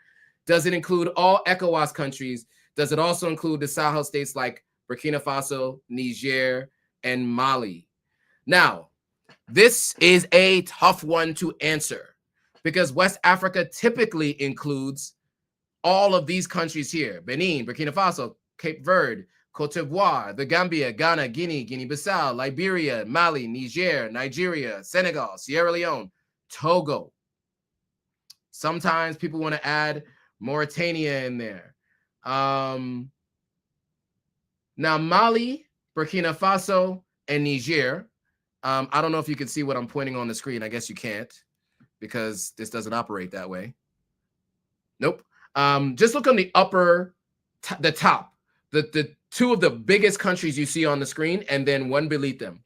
Does it include all ECOWAS countries? Does it also include the Sahel states like Burkina Faso, Niger, and Mali? Now, this is a tough one to answer because West Africa typically includes all of these countries here: Benin, Burkina Faso, Cape Verde, Cote d'Ivoire, the Gambia, Ghana, Guinea, Guinea-Bissau, Liberia, Mali, Niger, Nigeria, Senegal, Sierra Leone, Togo. Sometimes people want to add Mauritania in there. Now, Mali, Burkina Faso, and Niger. I don't know if you can see what I'm pointing on the screen. I guess you can't because this doesn't operate that way. Nope. Just look on the the top, the 2 of the biggest countries you see on the screen, and then one beneath them.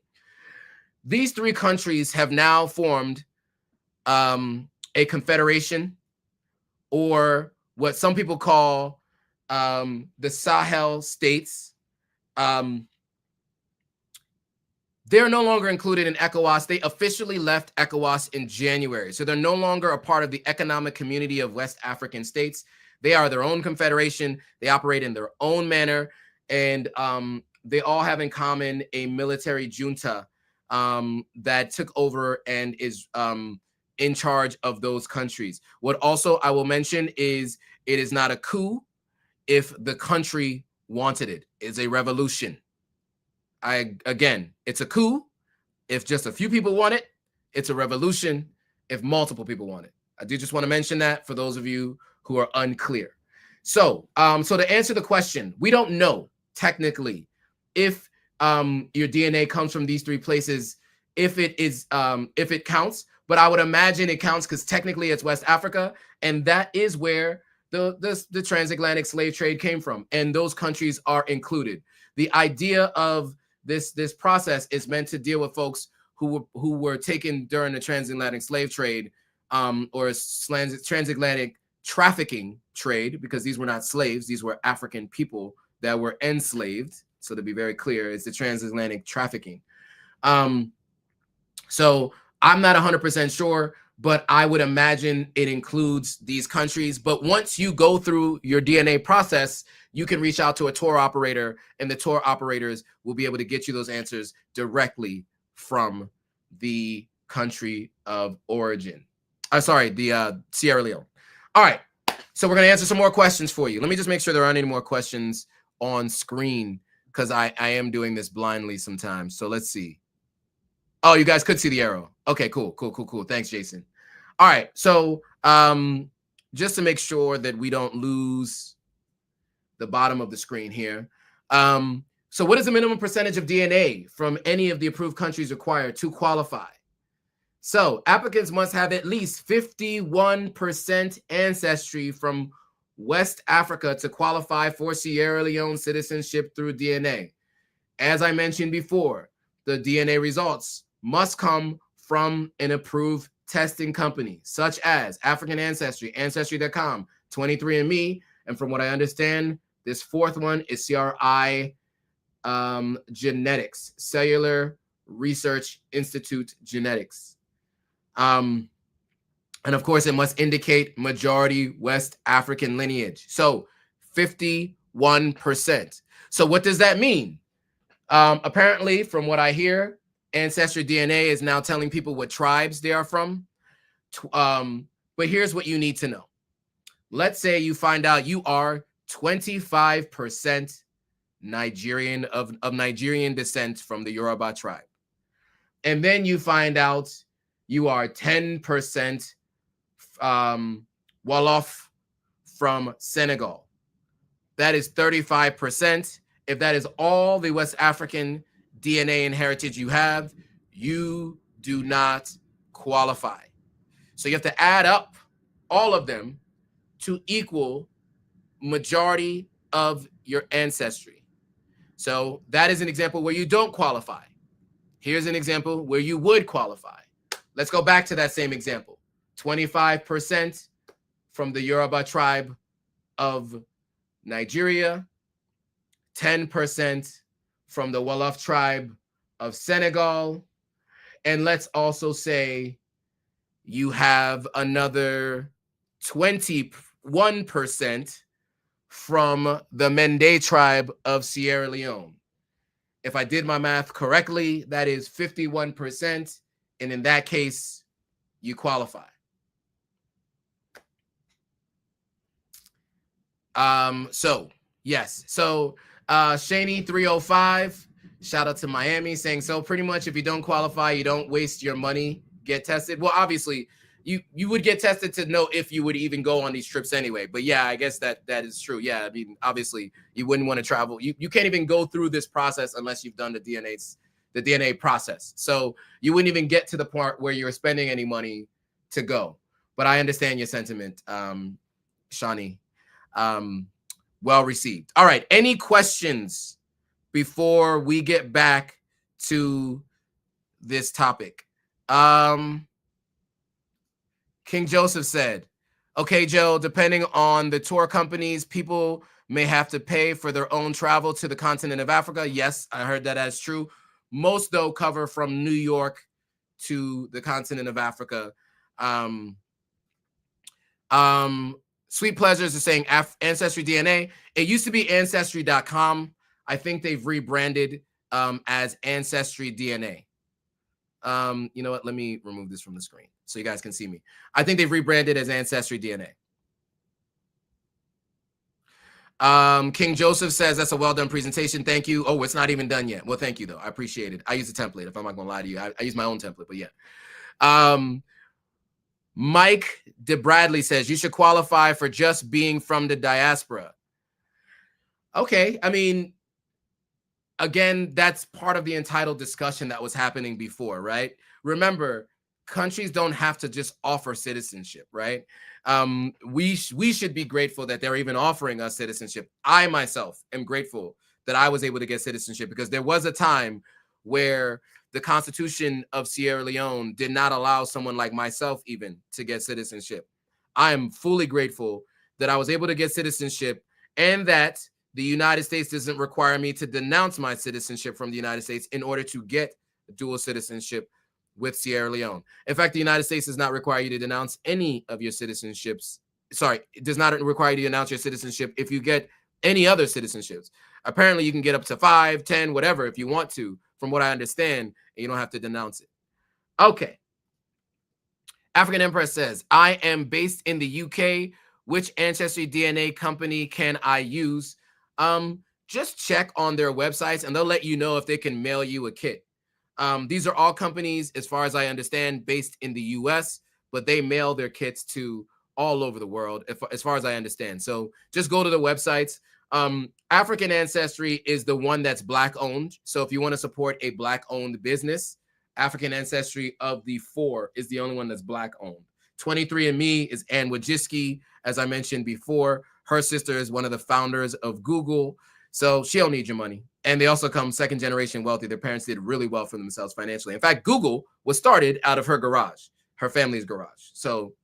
These 3 countries have now formed a confederation, or what some people call the Sahel states. They're no longer included in ECOWAS. They officially left ECOWAS in January. So they're no longer a part of the economic community of West African states. They are their own confederation. They operate in their own manner. And they all have in common a military junta that took over and is in charge of those countries. What also I will mention is it is not a coup if the country wanted it. It's a revolution. Again, it's a coup if just a few people want it. It's a revolution if multiple people want it. I do just want to mention that for those of you who are unclear. So to answer the question, we don't know technically if your DNA comes from these 3 places, if it counts, but I would imagine it counts because technically it's West Africa, and that is where the transatlantic slave trade came from, and those countries are included. The idea of this process is meant to deal with folks who were taken during the transatlantic slave trade, or transatlantic trafficking trade, because these were not slaves, these were African people that were enslaved. So to be very clear, it's the transatlantic trafficking. So I'm not 100% sure, but I would imagine it includes these countries. But once you go through your DNA process, you can reach out to a tour operator, and the tour operators will be able to get you those answers directly from the country of origin. Sorry, the Sierra Leone. All right, so we're going to answer some more questions for you. Let me just make sure there aren't any more questions on screen, because I am doing this blindly sometimes. So let's see. Oh, you guys could see the arrow. Okay, cool. Thanks, Jason. All right, so just to make sure that we don't lose the bottom of the screen here. So what is the minimum percentage of DNA from any of the approved countries required to qualify? So applicants must have at least 51% ancestry from West Africa to qualify for Sierra Leone citizenship through DNA. As I mentioned before, the DNA results must come from an approved testing company, such as African Ancestry, Ancestry.com, 23andMe, and from what I understand, this fourth one is CRI Genetics, Cellular Research Institute Genetics. And of course, it must indicate majority West African lineage. So 51%. So what does that mean? Apparently, from what I hear, Ancestry DNA is now telling people what tribes they are from. But here's what you need to know. Let's say you find out you are 25% Nigerian of Nigerian descent from the Yoruba tribe. And then you find out you are 10% Wolof from Senegal. That is 35%. If that is all the West African DNA and heritage you have, you do not qualify. So you have to add up all of them to equal majority of your ancestry. So that is an example where you don't qualify. Here's an example where you would qualify. Let's go back to that same example. 25% from the Yoruba tribe of Nigeria, 10% from the Wolof tribe of Senegal, and let's also say you have another 21% from the Mende tribe of Sierra Leone. If I did my math correctly, that is 51%, and in that case, you qualify. So yes, so Shani 305, shout out to Miami, saying, so pretty much if you don't qualify, you don't waste your money, get tested. Well, obviously you would get tested to know if you would even go on these trips anyway. But yeah, I guess that is true. Yeah, I mean, obviously you wouldn't want to travel. You can't even go through this process unless you've done the DNA process. So you wouldn't even get to the part where you're spending any money to go. But I understand your sentiment, Shani. Well received. All right. Any questions before we get back to this topic? King Joseph said, okay, Joe, depending on the tour companies, people may have to pay for their own travel to the continent of Africa. Yes, I heard that as true. Most, though, cover from New York to the continent of Africa. Sweet Pleasures is saying Ancestry DNA. It used to be Ancestry.com. I think they've rebranded as Ancestry DNA. You know what? Let me remove this from the screen so you guys can see me. I think they've rebranded as Ancestry DNA. King Joseph says that's a well-done presentation. Thank you. Oh, it's not even done yet. Well, thank you, though. I appreciate it. I use a template, if I'm not going to lie to you. I use my own template, but yeah. Mike DeBradley says you should qualify for just being from the diaspora. Okay. I mean, again, that's part of the entitled discussion that was happening before, right? Remember, countries don't have to just offer citizenship, right? We should be grateful that they're even offering us citizenship. I myself am grateful that I was able to get citizenship, because there was a time where the Constitution of Sierra Leone did not allow someone like myself even to get citizenship. I am fully grateful that I was able to get citizenship, and that the United States doesn't require me to denounce my citizenship from the United States in order to get dual citizenship with Sierra Leone. In fact, the United States does not require you to denounce any of your citizenships. Sorry, it does not require you to announce your citizenship if you get any other citizenships. Apparently, you can get up to 5, 10, whatever, if you want to, from what I understand, and you don't have to denounce it. Okay. African Empress says, I am based in the UK. Which Ancestry DNA company can I use? Just check on their websites and they'll let you know if they can mail you a kit. These are all companies, as far as I understand, based in the US, but they mail their kits to all over the world, as far as I understand. So just go to the websites. African Ancestry is the one that's Black owned. So if you want to support a Black owned business, African Ancestry of the 4 is the only one that's Black owned. 23andMe is Ann Wojcicki, as I mentioned before. Her sister is one of the founders of Google, so she don't need your money. And they also come second generation wealthy. Their parents did really well for themselves financially. In fact, Google was started out of her garage, her family's garage. So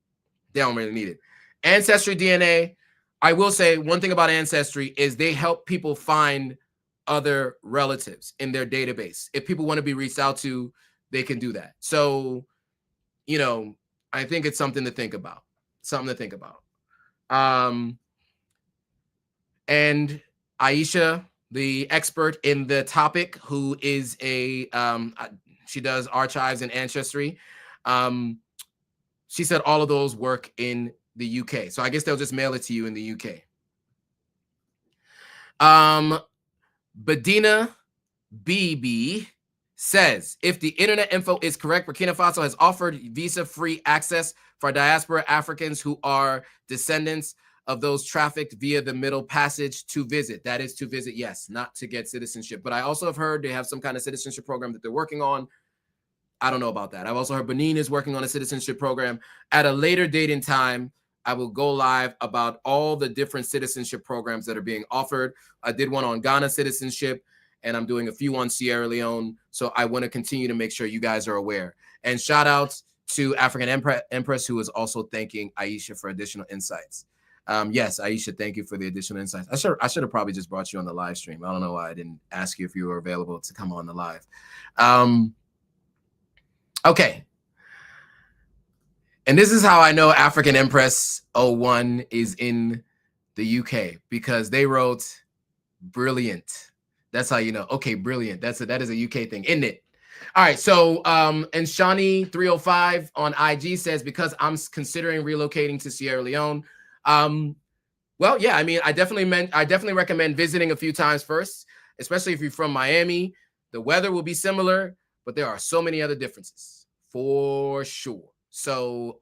they don't really need it. Ancestry DNA, I will say one thing about Ancestry is they help people find other relatives in their database. If people want to be reached out to, they can do that. So, you know, I think it's something to think about. Something to think about. And Aisha, the expert in the topic, who is a she does archives and ancestry. She said all of those work in the UK. So I guess they'll just mail it to you in the UK. Badina BB says, if the internet info is correct, Burkina Faso has offered visa-free access for diaspora Africans who are descendants of those trafficked via the Middle Passage to visit. That is to visit, yes, not to get citizenship. But I also have heard they have some kind of citizenship program that they're working on. I don't know about that. I've also heard Benin is working on a citizenship program. At a later date in time, I will go live about all the different citizenship programs that are being offered. I did one on Ghana citizenship, and I'm doing a few on Sierra Leone. So I want to continue to make sure you guys are aware. And shout outs to African Empress, who is also thanking Aisha for additional insights. Yes, Aisha, thank you for the additional insights. I should have probably just brought you on the live stream. I don't know why I didn't ask you if you were available to come on the live. Okay. And this is how I know African Empress 01 is in the UK, because they wrote brilliant. That's how you know. Okay, brilliant. That is a UK thing, isn't it? All right. So, and Shawnee 305 on IG says, because I'm considering relocating to Sierra Leone. Well, yeah, I mean, I definitely recommend visiting a few times first, especially if you're from Miami. The weather will be similar, but there are so many other differences for sure. So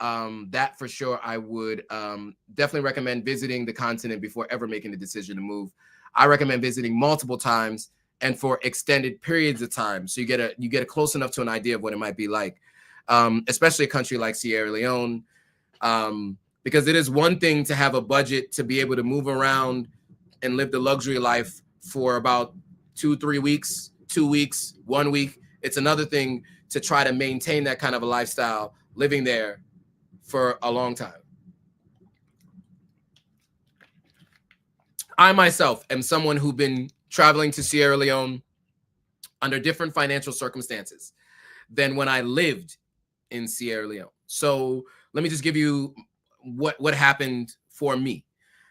that for sure, I would definitely recommend visiting the continent before ever making the decision to move. I recommend visiting multiple times and for extended periods of time, so you get a close enough to an idea of what it might be like, especially a country like Sierra Leone, because it is one thing to have a budget to be able to move around and live the luxury life for about 2-3 weeks, 2 weeks, 1 week. It's another thing to try to maintain that kind of a lifestyle living there for a long time. I myself am someone who's been traveling to Sierra Leone under different financial circumstances than when I lived in Sierra Leone. So let me just give you what happened for me.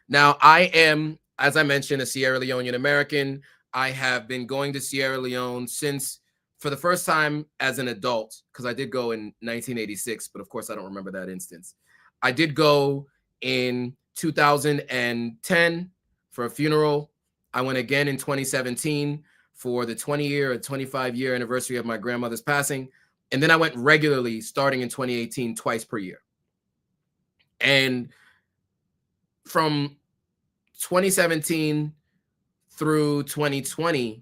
Now, I am, as I mentioned, a Sierra Leonean American. I have been going to Sierra Leone since, for the first time as an adult, because I did go in 1986, but of course I don't remember that instance. I did go in 2010 for a funeral. I went again in 2017 for the 20-year or 25-year anniversary of my grandmother's passing. And then I went regularly starting in 2018, twice per year. And from 2017 through 2020,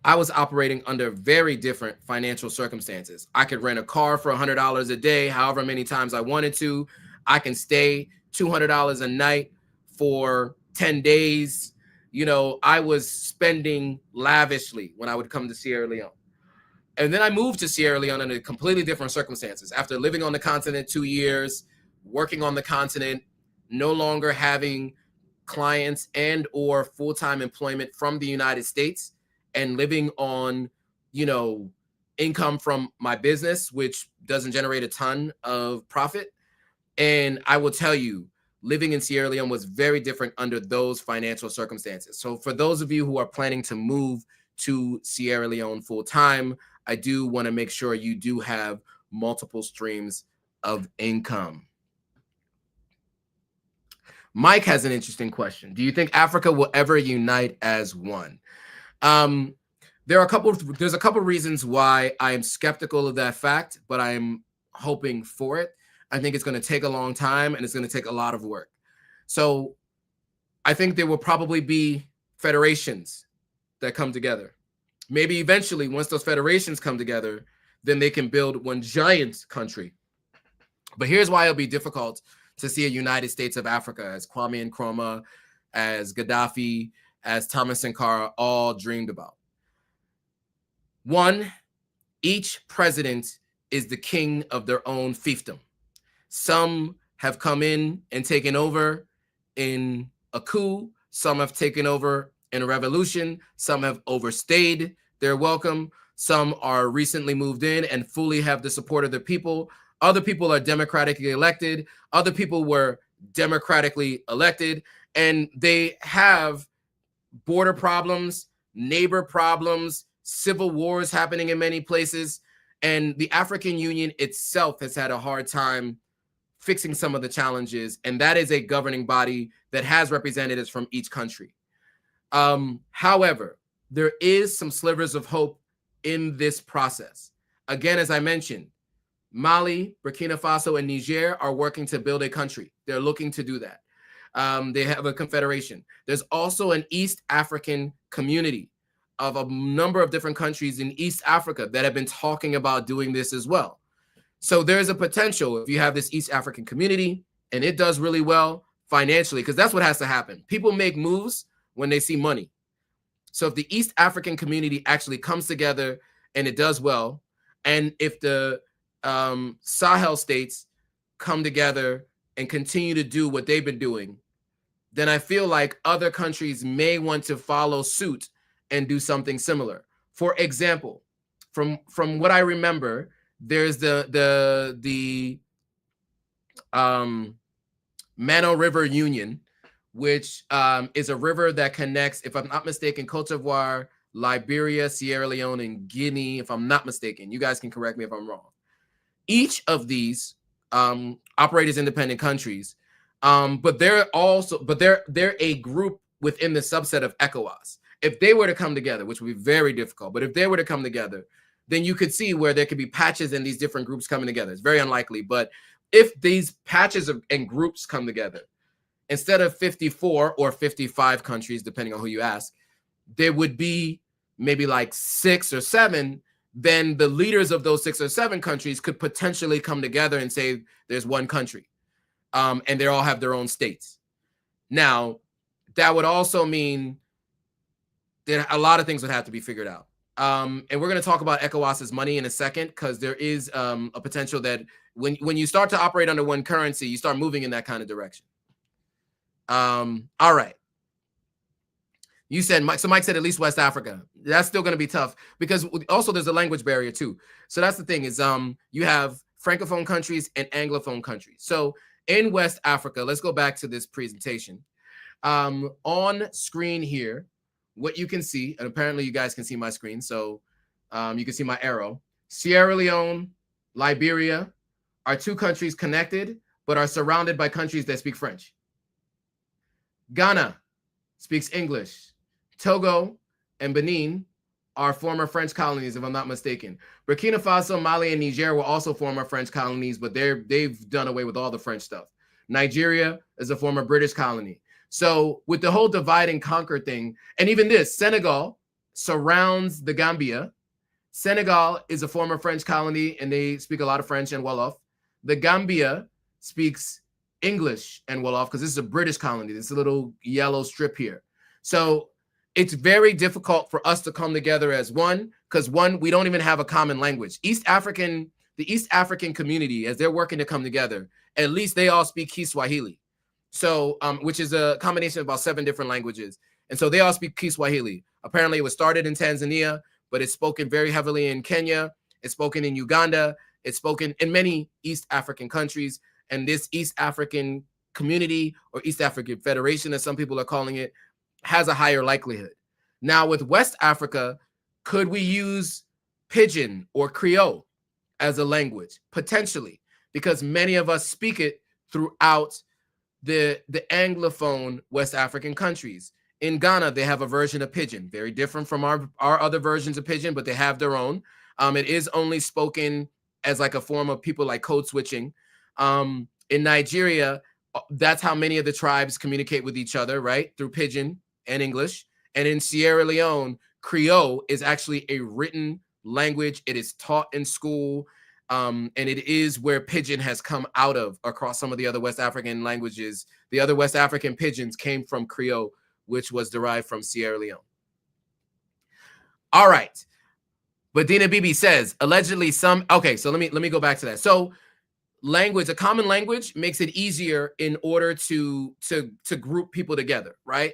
I was operating under very different financial circumstances. I could rent a car for $100 a day, however many times I wanted to. I can stay $200 a night for 10 days. You know, I was spending lavishly when I would come to Sierra Leone. And then I moved to Sierra Leone under completely different circumstances. After living on the continent 2 years, working on the continent, no longer having clients and or full-time employment from the United States, and living on, you know, income from my business, which doesn't generate a ton of profit. And I will tell you, living in Sierra Leone was very different under those financial circumstances. So for those of you who are planning to move to Sierra Leone full-time, I do want to make sure you do have multiple streams of income. Mike has an interesting question. Do you think Africa will ever unite as one? There's a couple reasons why I am skeptical of that fact, but I am hoping for it. I think it's going to take a long time and it's going to take a lot of work. So I think there will probably be federations that come together. Maybe eventually, once those federations come together, then they can build one giant country. But here's why it'll be difficult to see a United States of Africa, as Kwame Nkrumah, as Gaddafi, as Thomas Sankara all dreamed about. One, each president is the king of their own fiefdom. Some have come in and taken over in a coup. Some have taken over in a revolution. Some have overstayed their welcome. Some are recently moved in and fully have the support of the people. Other people are democratically elected. Other people were democratically elected, and they have border problems, neighbor problems, civil wars happening in many places. And the African Union itself has had a hard time fixing some of the challenges. And that is a governing body that has representatives from each country. However, there is some slivers of hope in this process. Again, as I mentioned, Mali, Burkina Faso, and Niger are working to build a country. They're looking to do that. They have a confederation. There's also an East African community of a number of different countries in East Africa that have been talking about doing this as well. So there's a potential, if you have this East African community and it does really well financially, because that's what has to happen. People make moves when they see money. So if the East African community actually comes together and it does well, and if the Sahel states come together and continue to do what they've been doing, then I feel like other countries may want to follow suit and do something similar. For example, from what I remember, there's the Mano River Union, which is a river that connects, if I'm not mistaken, Cote d'Ivoire, Liberia, Sierra Leone, and Guinea, if I'm not mistaken. You guys can correct me if I'm wrong. Each of these operate as independent countries, but they're a group within the subset of ECOWAS. If they were to come together, which would be very difficult, but if they were to come together, then you could see where there could be patches in these different groups coming together. It's very unlikely, but if these patches and groups come together, instead of 54 or 55 countries, depending on who you ask, there would be maybe like 6 or 7. Then the leaders of those 6 or 7 countries could potentially come together and say there's one country, and they all have their own states. Now, that would also mean that a lot of things would have to be figured out. And we're going to talk about ECOWAS's money in a second, because there is a potential that when you start to operate under one currency, you start moving in that kind of direction. All right. You said, Mike, so Mike said at least West Africa. That's still going to be tough, because also there's a language barrier too. So that's the thing is you have Francophone countries and Anglophone countries. So in West Africa, let's go back to this presentation. On screen here, what you can see, and apparently you guys can see my screen, so you can see my arrow. Sierra Leone, Liberia are 2 countries connected, but are surrounded by countries that speak French. Ghana speaks English. Togo and Benin are former French colonies, if I'm not mistaken. Burkina Faso, Mali, and Niger were also former French colonies, but they've done away with all the French stuff. Nigeria is a former British colony. So with the whole divide and conquer thing, and even this, Senegal surrounds the Gambia. Senegal is a former French colony, and they speak a lot of French and Wolof. The Gambia speaks English and Wolof because this is a British colony. This little yellow strip here. So it's very difficult for us to come together as one, because one, we don't even have a common language. The East African community, as they're working to come together, at least they all speak Kiswahili. So, which is a combination of about 7 different languages. And so they all speak Kiswahili. Apparently it was started in Tanzania, but it's spoken very heavily in Kenya. It's spoken in Uganda. It's spoken in many East African countries. And this East African community, or East African Federation, as some people are calling it, has a higher likelihood. Now with West Africa, could we use Pidgin or Creole as a language? Potentially, because many of us speak it throughout the Anglophone West African countries. In Ghana, they have a version of Pidgin, very different from our other versions of Pidgin, but they have their own. It is only spoken as like a form of people like code switching. In Nigeria, that's how many of the tribes communicate with each other, right? Through Pidgin and English. And in Sierra Leone, Creole is actually a written language. It is taught in school. And it is where Pidgin has come out of across some of the other West African languages. The other West African Pidgins came from Creole, which was derived from Sierra Leone. All right. But Dina Bibi says, allegedly some, okay, so let me go back to that. So language, a common language makes it easier in order to group people together, right?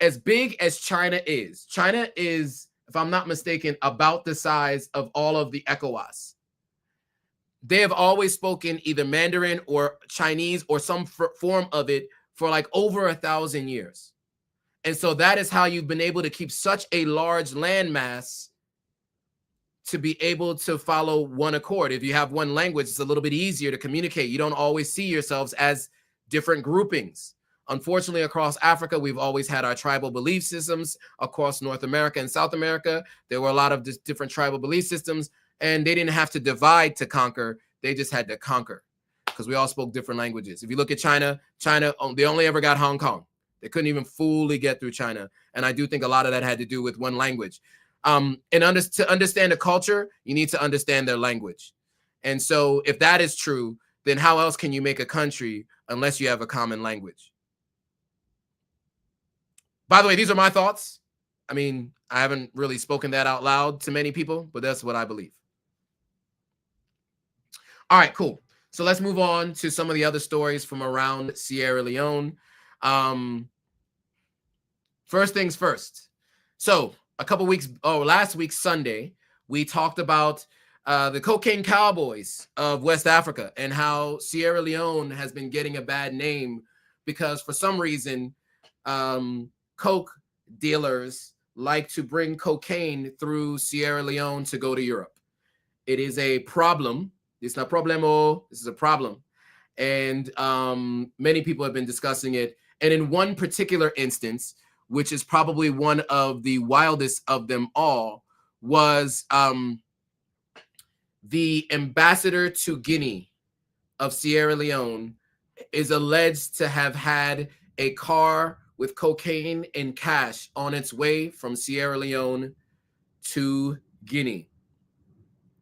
As big as China is, if I'm not mistaken, about the size of all of the ECOWAS. They have always spoken either Mandarin or Chinese or some form of it for like over 1,000 years. And so that is how you've been able to keep such a large landmass to be able to follow one accord. If you have one language, it's a little bit easier to communicate. You don't always see yourselves as different groupings. Unfortunately, across Africa, we've always had our tribal belief systems. Across North America and South America, there were a lot of different tribal belief systems, and they didn't have to divide to conquer. They just had to conquer because we all spoke different languages. If you look at China, they only ever got Hong Kong. They couldn't even fully get through China. And I do think a lot of that had to do with one language. And to understand a culture, you need to understand their language. And so if that is true, then how else can you make a country unless you have a common language? By the way, these are my thoughts. I mean, I haven't really spoken that out loud to many people, but that's what I believe. All right, cool. So let's move on to some of the other stories from around Sierra Leone. First things first. So last week, Sunday, we talked about the cocaine cowboys of West Africa and how Sierra Leone has been getting a bad name because for some reason, coke dealers like to bring cocaine through Sierra Leone to go to Europe. It is a problem. It's not problemo. This is a problem. And many people have been discussing it. And in one particular instance, which is probably one of the wildest of them all, was the ambassador to Guinea of Sierra Leone is alleged to have had a car with cocaine and cash on its way from Sierra Leone to Guinea.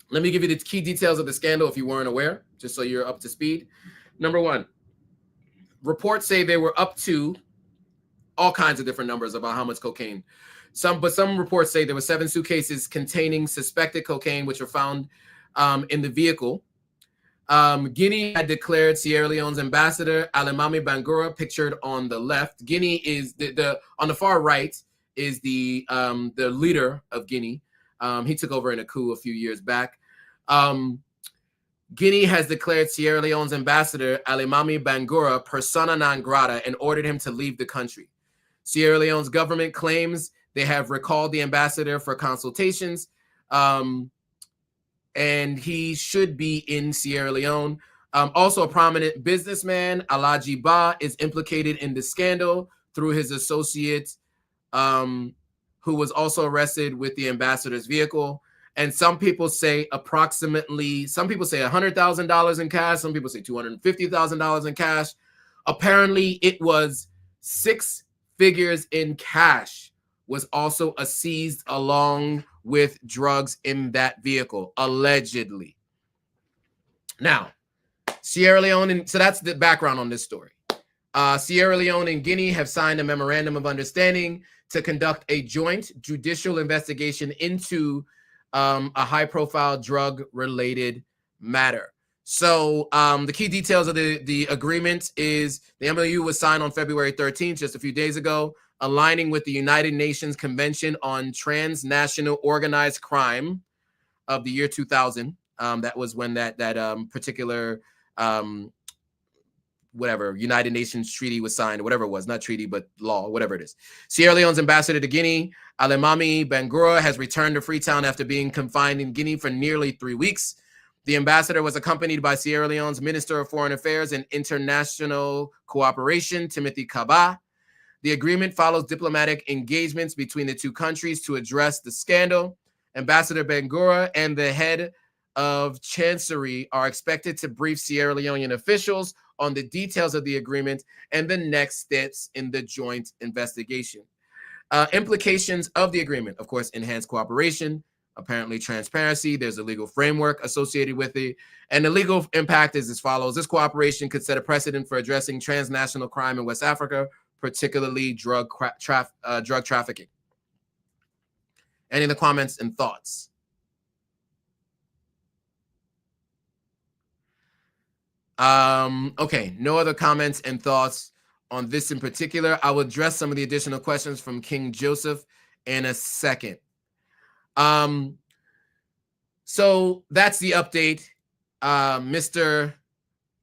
Let me give you the key details of the scandal if you weren't aware, just so you're up to speed. Number one, reports say they were up to all kinds of different numbers about how much cocaine. Some reports say there were 7 suitcases containing suspected cocaine, which were found in the vehicle. Guinea had declared Sierra Leone's ambassador, Alimami Bangura, pictured on the left. Guinea is on the far right is the leader of Guinea. He took over in a coup a few years back. Guinea has declared Sierra Leone's ambassador, Alimami Bangura, persona non grata and ordered him to leave the country. Sierra Leone's government claims they have recalled the ambassador for consultations, and he should be in Sierra Leone. Also, a prominent businessman, Alhaji Ba, is implicated in the scandal through his associate, who was also arrested with the ambassador's vehicle. And some people say $100,000 in cash. Some people say $250,000 in cash. Apparently, it was 6 figures in cash was also seized along with drugs in that vehicle, allegedly. Now, Sierra Leone, and so that's the background on this story. Sierra Leone and Guinea have signed a memorandum of understanding to conduct a joint judicial investigation into a high-profile drug-related matter. So the key details of the agreement is the MOU was signed on February 13th, just a few days ago, aligning with the United Nations Convention on Transnational Organized Crime of the year 2000. That was when that particular whatever United Nations treaty was signed, or whatever it was, not treaty, but law, whatever it is. Sierra Leone's ambassador to Guinea, Alemami Bangura, has returned to Freetown after being confined in Guinea for nearly 3 weeks. The ambassador was accompanied by Sierra Leone's Minister of Foreign Affairs and International Cooperation, Timothy Kaba. The agreement follows diplomatic engagements between the two countries to address the scandal. Ambassador Bangura and the head of Chancery are expected to brief Sierra Leonean officials on the details of the agreement and the next steps in the joint investigation. Implications of the agreement, of course, enhanced cooperation, apparently transparency. There's a legal framework associated with it. And the legal impact is as follows. This cooperation could set a precedent for addressing transnational crime in West Africa, particularly drug trafficking. Any of the comments and thoughts? Okay, no other comments and thoughts on this in particular. I will address some of the additional questions from King Joseph in a second. So that's the update. Mr.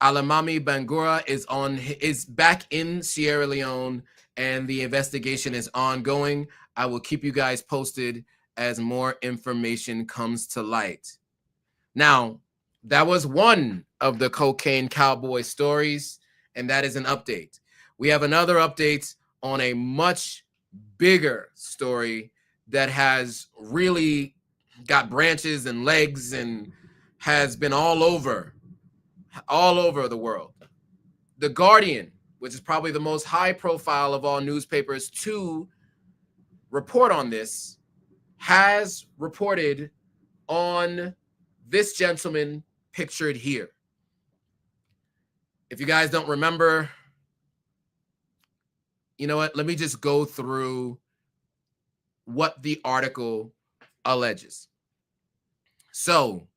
Alemami Bangura is back in Sierra Leone, and the investigation is ongoing. I will keep you guys posted as more information comes to light. Now, that was one of the cocaine cowboy stories, and that is an update. We have another update on a much bigger story that has really got branches and legs and has been all over the world. The Guardian, which is probably the most high profile of all newspapers to report on this, has reported on this gentleman pictured here. If you guys don't remember, you know what? Let me just go through what the article alleges. So,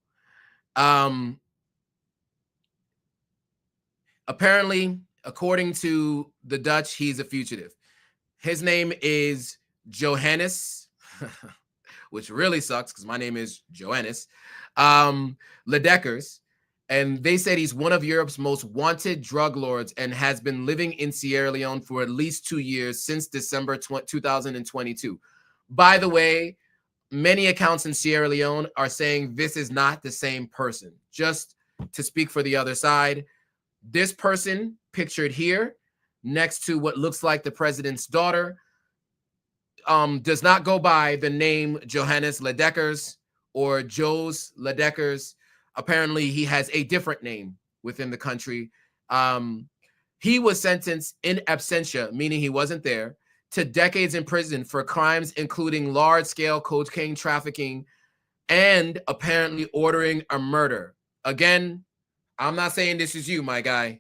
apparently, according to the Dutch, he's a fugitive. His name is Johannes, which really sucks because my name is Johannes, Ledeckers. And they said he's one of Europe's most wanted drug lords and has been living in Sierra Leone for at least 2 years since December 2022. By the way, many accounts in Sierra Leone are saying this is not the same person. Just to speak for the other side, this person pictured here next to what looks like the president's daughter does not go by the name Johannes Ledeckers or Jos Ledeckers. Apparently, he has a different name within the country. He was sentenced in absentia, meaning he wasn't there, to decades in prison for crimes including large-scale cocaine trafficking and apparently ordering a murder. Again, I'm not saying this is you, my guy.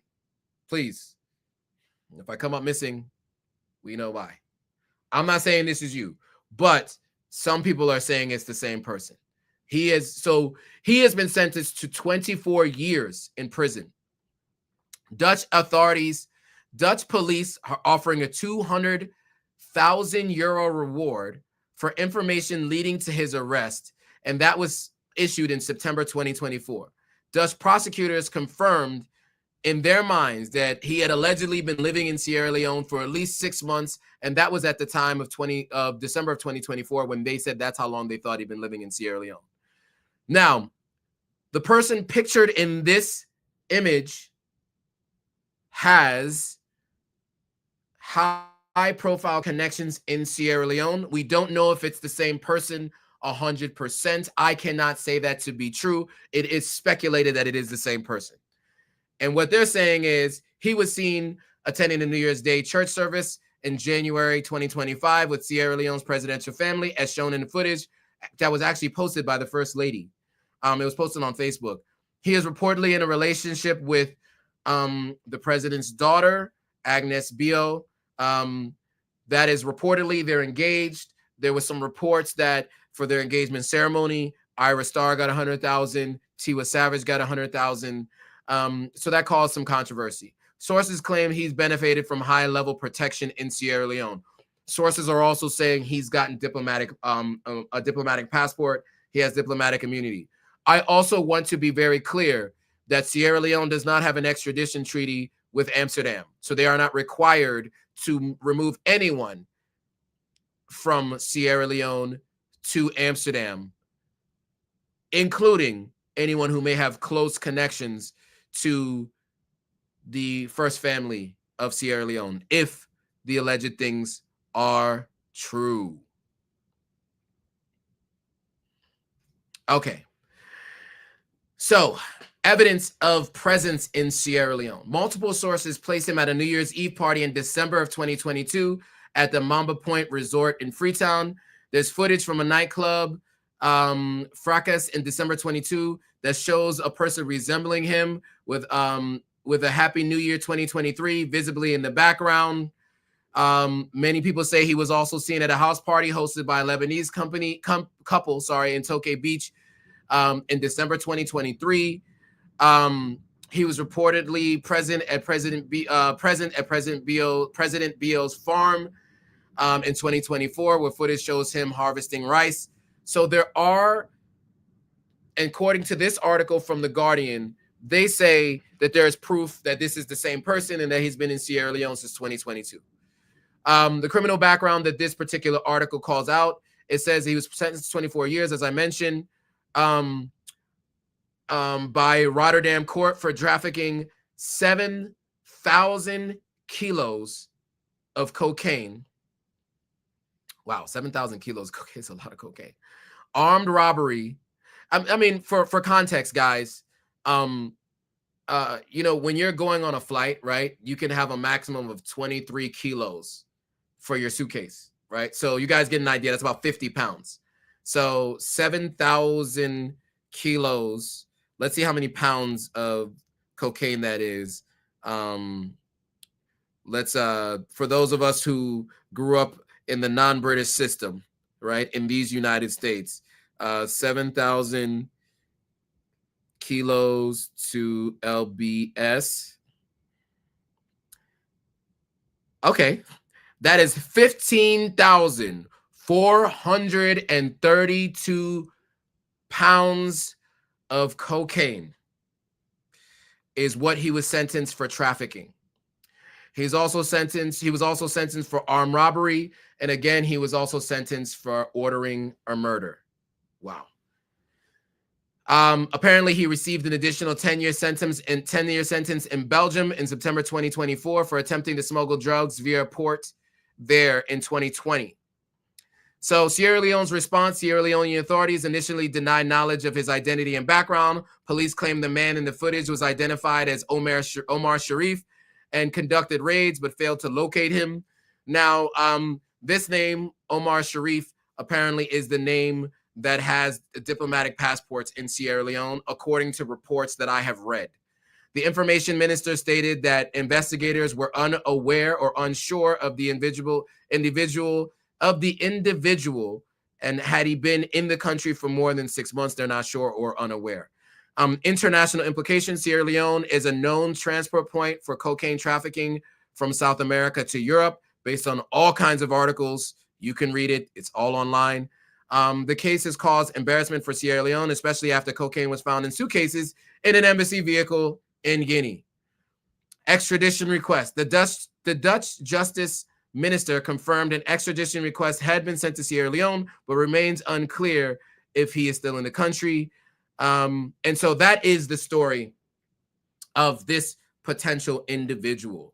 Please. If I come up missing, we know why. I'm not saying this is you, but some people are saying it's the same person. He has been sentenced to 24 years in prison. Dutch police are offering a 200,000 euro reward for information leading to his arrest, and that was issued in September 2024. Dutch prosecutors confirmed in their minds that he had allegedly been living in Sierra Leone for at least 6 months, and that was at the time of December of 2024 when they said that's how long they thought he'd been living in Sierra Leone. Now, the person pictured in this image has high-profile connections in Sierra Leone. We don't know if it's the same person 100%. I cannot say that to be true. It is speculated that it is the same person. And what they're saying is he was seen attending a New Year's Day church service in January 2025 with Sierra Leone's presidential family, as shown in the footage that was actually posted by the First Lady. It was posted on Facebook. He is reportedly in a relationship with the president's daughter, Agnes Bio. That is reportedly they're engaged. There was some reports that for their engagement ceremony, Ira Star got 100,000, Tiwa Savage got 100,000. So that caused some controversy. Sources claim he's benefited from high-level protection in Sierra Leone. Sources are also saying he's gotten a diplomatic passport. He has diplomatic immunity. I also want to be very clear that Sierra Leone does not have an extradition treaty with Amsterdam. So they are not required to remove anyone from Sierra Leone to Amsterdam, including anyone who may have close connections to the first family of Sierra Leone, if the alleged things are true. Okay. So, evidence of presence in Sierra Leone. Multiple sources placed him at a New Year's Eve party in December of 2022 at the Mamba Point Resort in Freetown. There's footage from a nightclub, Fracas, in December 22 that shows a person resembling him with a Happy New Year 2023 visibly in the background. Many people say he was also seen at a house party hosted by a Lebanese couple in Tokay Beach in December 2023. He was reportedly present at President Bio's farm in 2024, where footage shows him harvesting rice. So there are, according to this article from The Guardian, they say that there is proof that this is the same person and that he's been in Sierra Leone since 2022. The criminal background that this particular article calls out, it says he was sentenced to 24 years, as I mentioned, by Rotterdam court for trafficking 7,000 kilos of cocaine. Wow, 7,000 kilos of cocaine is a lot of cocaine. Armed robbery. I mean, for context, guys, when you're going on a flight, right, you can have a maximum of 23 kilos for your suitcase, right? So you guys get an idea. That's about 50 pounds. So 7,000 kilos. Let's see how many pounds of cocaine that is. Let's for those of us who grew up in the non-British system, right, in these United States, 7,000 kilos to LBS. Okay, that is 15,432 pounds of cocaine is what he was sentenced for trafficking. He was also sentenced for armed robbery, and again, he was also sentenced for ordering a murder. Wow. Apparently, he received an additional 10-year sentence in Belgium in September 2024 for attempting to smuggle drugs via a port there in 2020. So Sierra Leone's response: Sierra Leone authorities initially denied knowledge of his identity and background. Police claimed the man in the footage was identified as Omar Sharif and conducted raids, but failed to locate him. Now, this name, Omar Sharif, apparently is the name that has diplomatic passports in Sierra Leone, according to reports that I have read. The information minister stated that investigators were unaware or unsure of the individual, and had he been in the country for more than 6 months, they're not sure or unaware. International implications: Sierra Leone is a known transport point for cocaine trafficking from South America to Europe, based on all kinds of articles. You can read it. It's all online. The case has caused embarrassment for Sierra Leone, especially after cocaine was found in suitcases in an embassy vehicle in Guinea. Extradition request. The Dutch Justice Minister confirmed an extradition request had been sent to Sierra Leone, but remains unclear if he is still in the country. And so that is the story of this potential individual.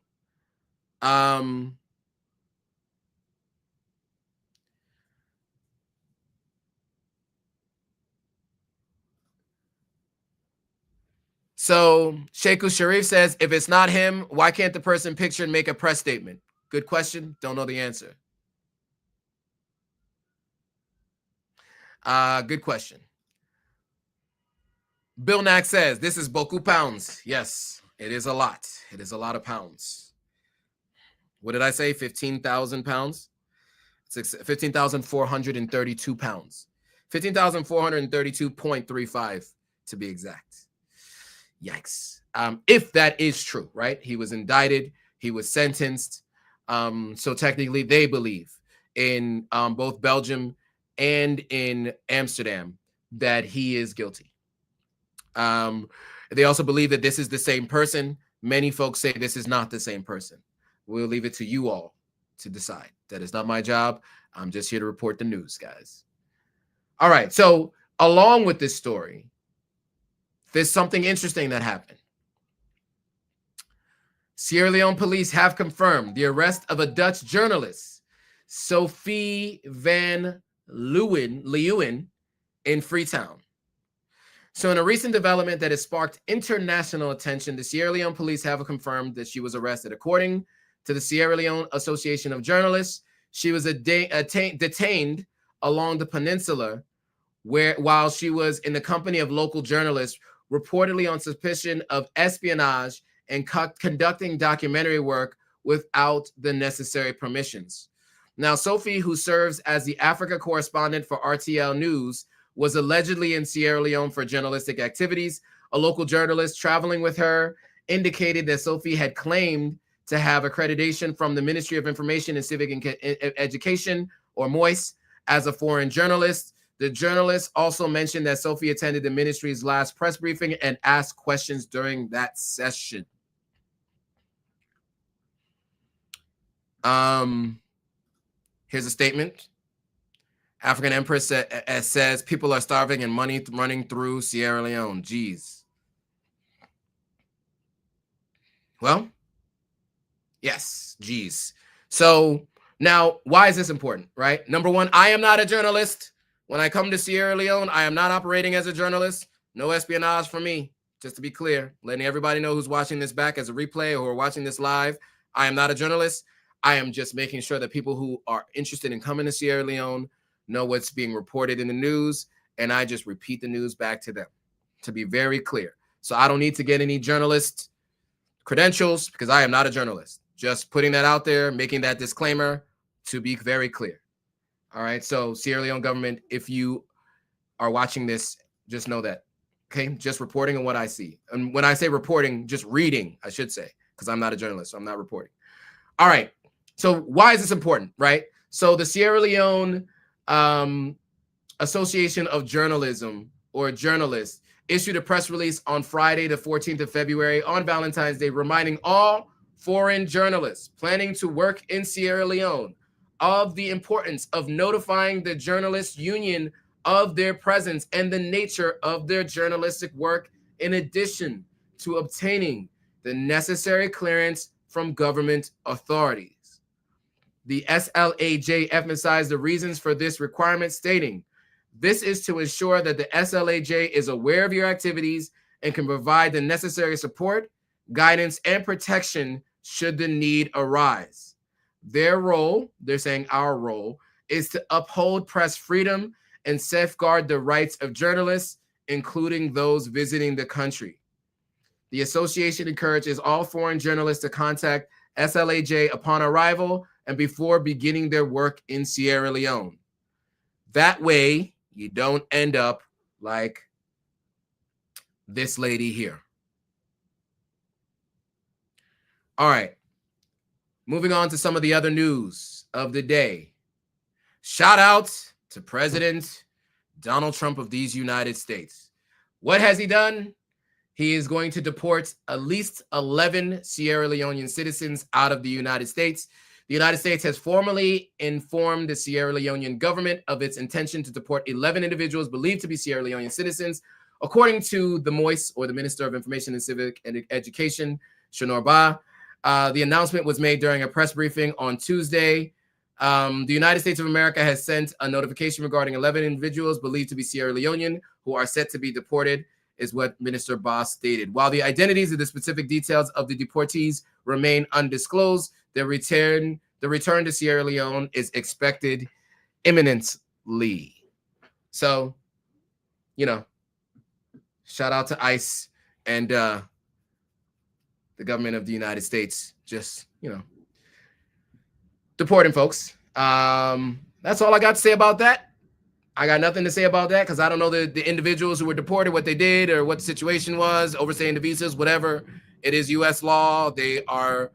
So Sheikh Sharif says, if it's not him, why can't the person pictured make a press statement? Good question. Don't know the answer. Good question. Bill Nack says, this is beaucoup pounds. Yes, it is a lot. It is a lot of pounds. What did I say? 15,000 pounds? 15,432 pounds. 15,432.35 to be exact. Yikes. If that is true, right? He was indicted. He was sentenced. So technically they believe in both Belgium and in Amsterdam that he is guilty. They also believe that this is the same person. Many folks say this is not the same person. We'll leave it to you all to decide. That is not my job. I'm just here to report the news, guys. All right. So along with this story, there's something interesting that happened. Sierra Leone police have confirmed the arrest of a Dutch journalist, Sophie van Leeuwen, in Freetown. So in a recent development that has sparked international attention, the Sierra Leone police have confirmed that she was arrested. According to the Sierra Leone Association of Journalists, she was detained along the peninsula while she was in the company of local journalists, reportedly on suspicion of espionage and conducting documentary work without the necessary permissions. Now, Sophie, who serves as the Africa correspondent for RTL News, was allegedly in Sierra Leone for journalistic activities. A local journalist traveling with her indicated that Sophie had claimed to have accreditation from the Ministry of Information and Civic Education, or MOIS, as a foreign journalist. The journalist also mentioned that Sophie attended the ministry's last press briefing and asked questions during that session. Here's a statement. African Empress says people are starving and money running through Sierra Leone. Jeez. Well, yes, geez. So now, why is this important, right? Number one, I am not a journalist. When I come to Sierra Leone, I am not operating as a journalist. No espionage for me, just to be clear. Letting everybody know who's watching this back as a replay or watching this live. I am not a journalist. I am just making sure that people who are interested in coming to Sierra Leone know what's being reported in the news, and I just repeat the news back to them, to be very clear. So I don't need to get any journalist credentials because I am not a journalist. Just putting that out there, making that disclaimer to be very clear. All right, so Sierra Leone government, if you are watching this, just know that, okay? Just reporting on what I see. And when I say reporting, just reading, I should say, because I'm not a journalist, so I'm not reporting. All right, so why is this important, right? So the Sierra Leone Association of Journalism, or journalists, issued a press release on Friday, the 14th of February, on Valentine's Day, reminding all foreign journalists planning to work in Sierra Leone of the importance of notifying the journalists union of their presence and the nature of their journalistic work, in addition to obtaining the necessary clearance from government authorities. The SLAJ emphasized the reasons for this requirement, stating, "This is to ensure that the SLAJ is aware of your activities and can provide the necessary support, guidance, and protection should the need arise. Their role," they're saying our role, "is to uphold press freedom and safeguard the rights of journalists, including those visiting the country. The association encourages all foreign journalists to contact SLAJ upon arrival and before beginning their work in Sierra Leone. That way, you don't end up like this lady here." All right. Moving on to some of the other news of the day. Shout out to President Donald Trump of these United States. What has he done? He is going to deport at least 11 Sierra Leonean citizens out of the United States. The United States has formally informed the Sierra Leonean government of its intention to deport 11 individuals believed to be Sierra Leonean citizens. According to the MOIS, or the Minister of Information and Civic Education, Shanor Ba, the announcement was made during a press briefing on Tuesday. The United States of America has sent a notification regarding 11 individuals believed to be Sierra Leonean who are set to be deported. is what Minister Boss stated. While the identities and the specific details of the deportees remain undisclosed, the return to Sierra Leone is expected imminently. So, you know, shout out to ICE and the government of the United States, just, you know, deporting folks. That's all I got to say about that. I got nothing to say about that because I don't know the individuals who were deported, what they did or what the situation was, overstaying the visas, whatever. It is U.S. law. They are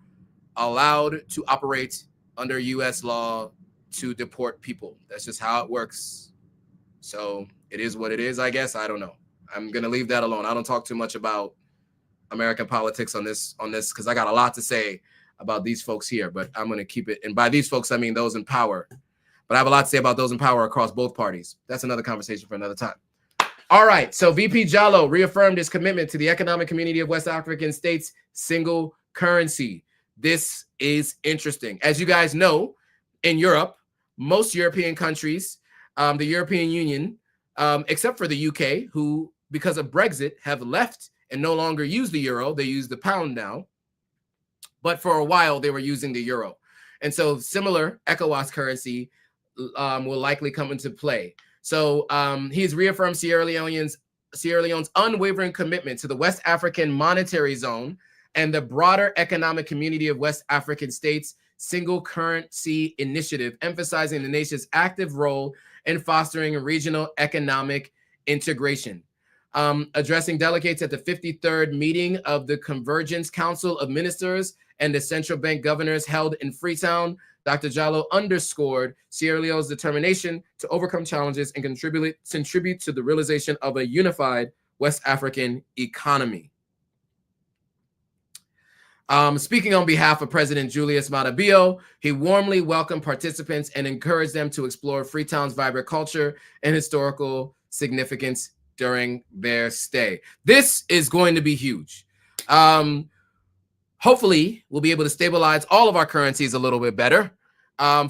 allowed to operate under U.S. law to deport people. That's just how it works. So it is what it is, I guess. I don't know. I'm going to leave that alone. I don't talk too much about American politics on this because I got a lot to say about these folks here, but I'm going to keep it. And by these folks, I mean those in power. But I have a lot to say about those in power across both parties. That's another conversation for another time. All right. So VP Jallow reaffirmed his commitment to the Economic Community of West African States single currency. This is interesting. As you guys know, in Europe, most European countries, the European Union, except for the UK, who, because of Brexit, have left and no longer use the euro. They use the pound now. But for a while, they were using the euro. And so similar ECOWAS currency will likely come into play. So he's reaffirmed Sierra Leone's unwavering commitment to the West African Monetary Zone and the broader Economic Community of West African States single currency initiative, emphasizing the nation's active role in fostering regional economic integration. Addressing delegates at the 53rd meeting of the Convergence Council of Ministers and the Central Bank Governors held in Freetown, Dr. Jallow underscored Sierra Leone's determination to overcome challenges and contribute to the realization of a unified West African economy. Speaking on behalf of President Julius Maada Bio, he warmly welcomed participants and encouraged them to explore Freetown's vibrant culture and historical significance during their stay. This is going to be huge. Hopefully, we'll be able to stabilize all of our currencies a little bit better.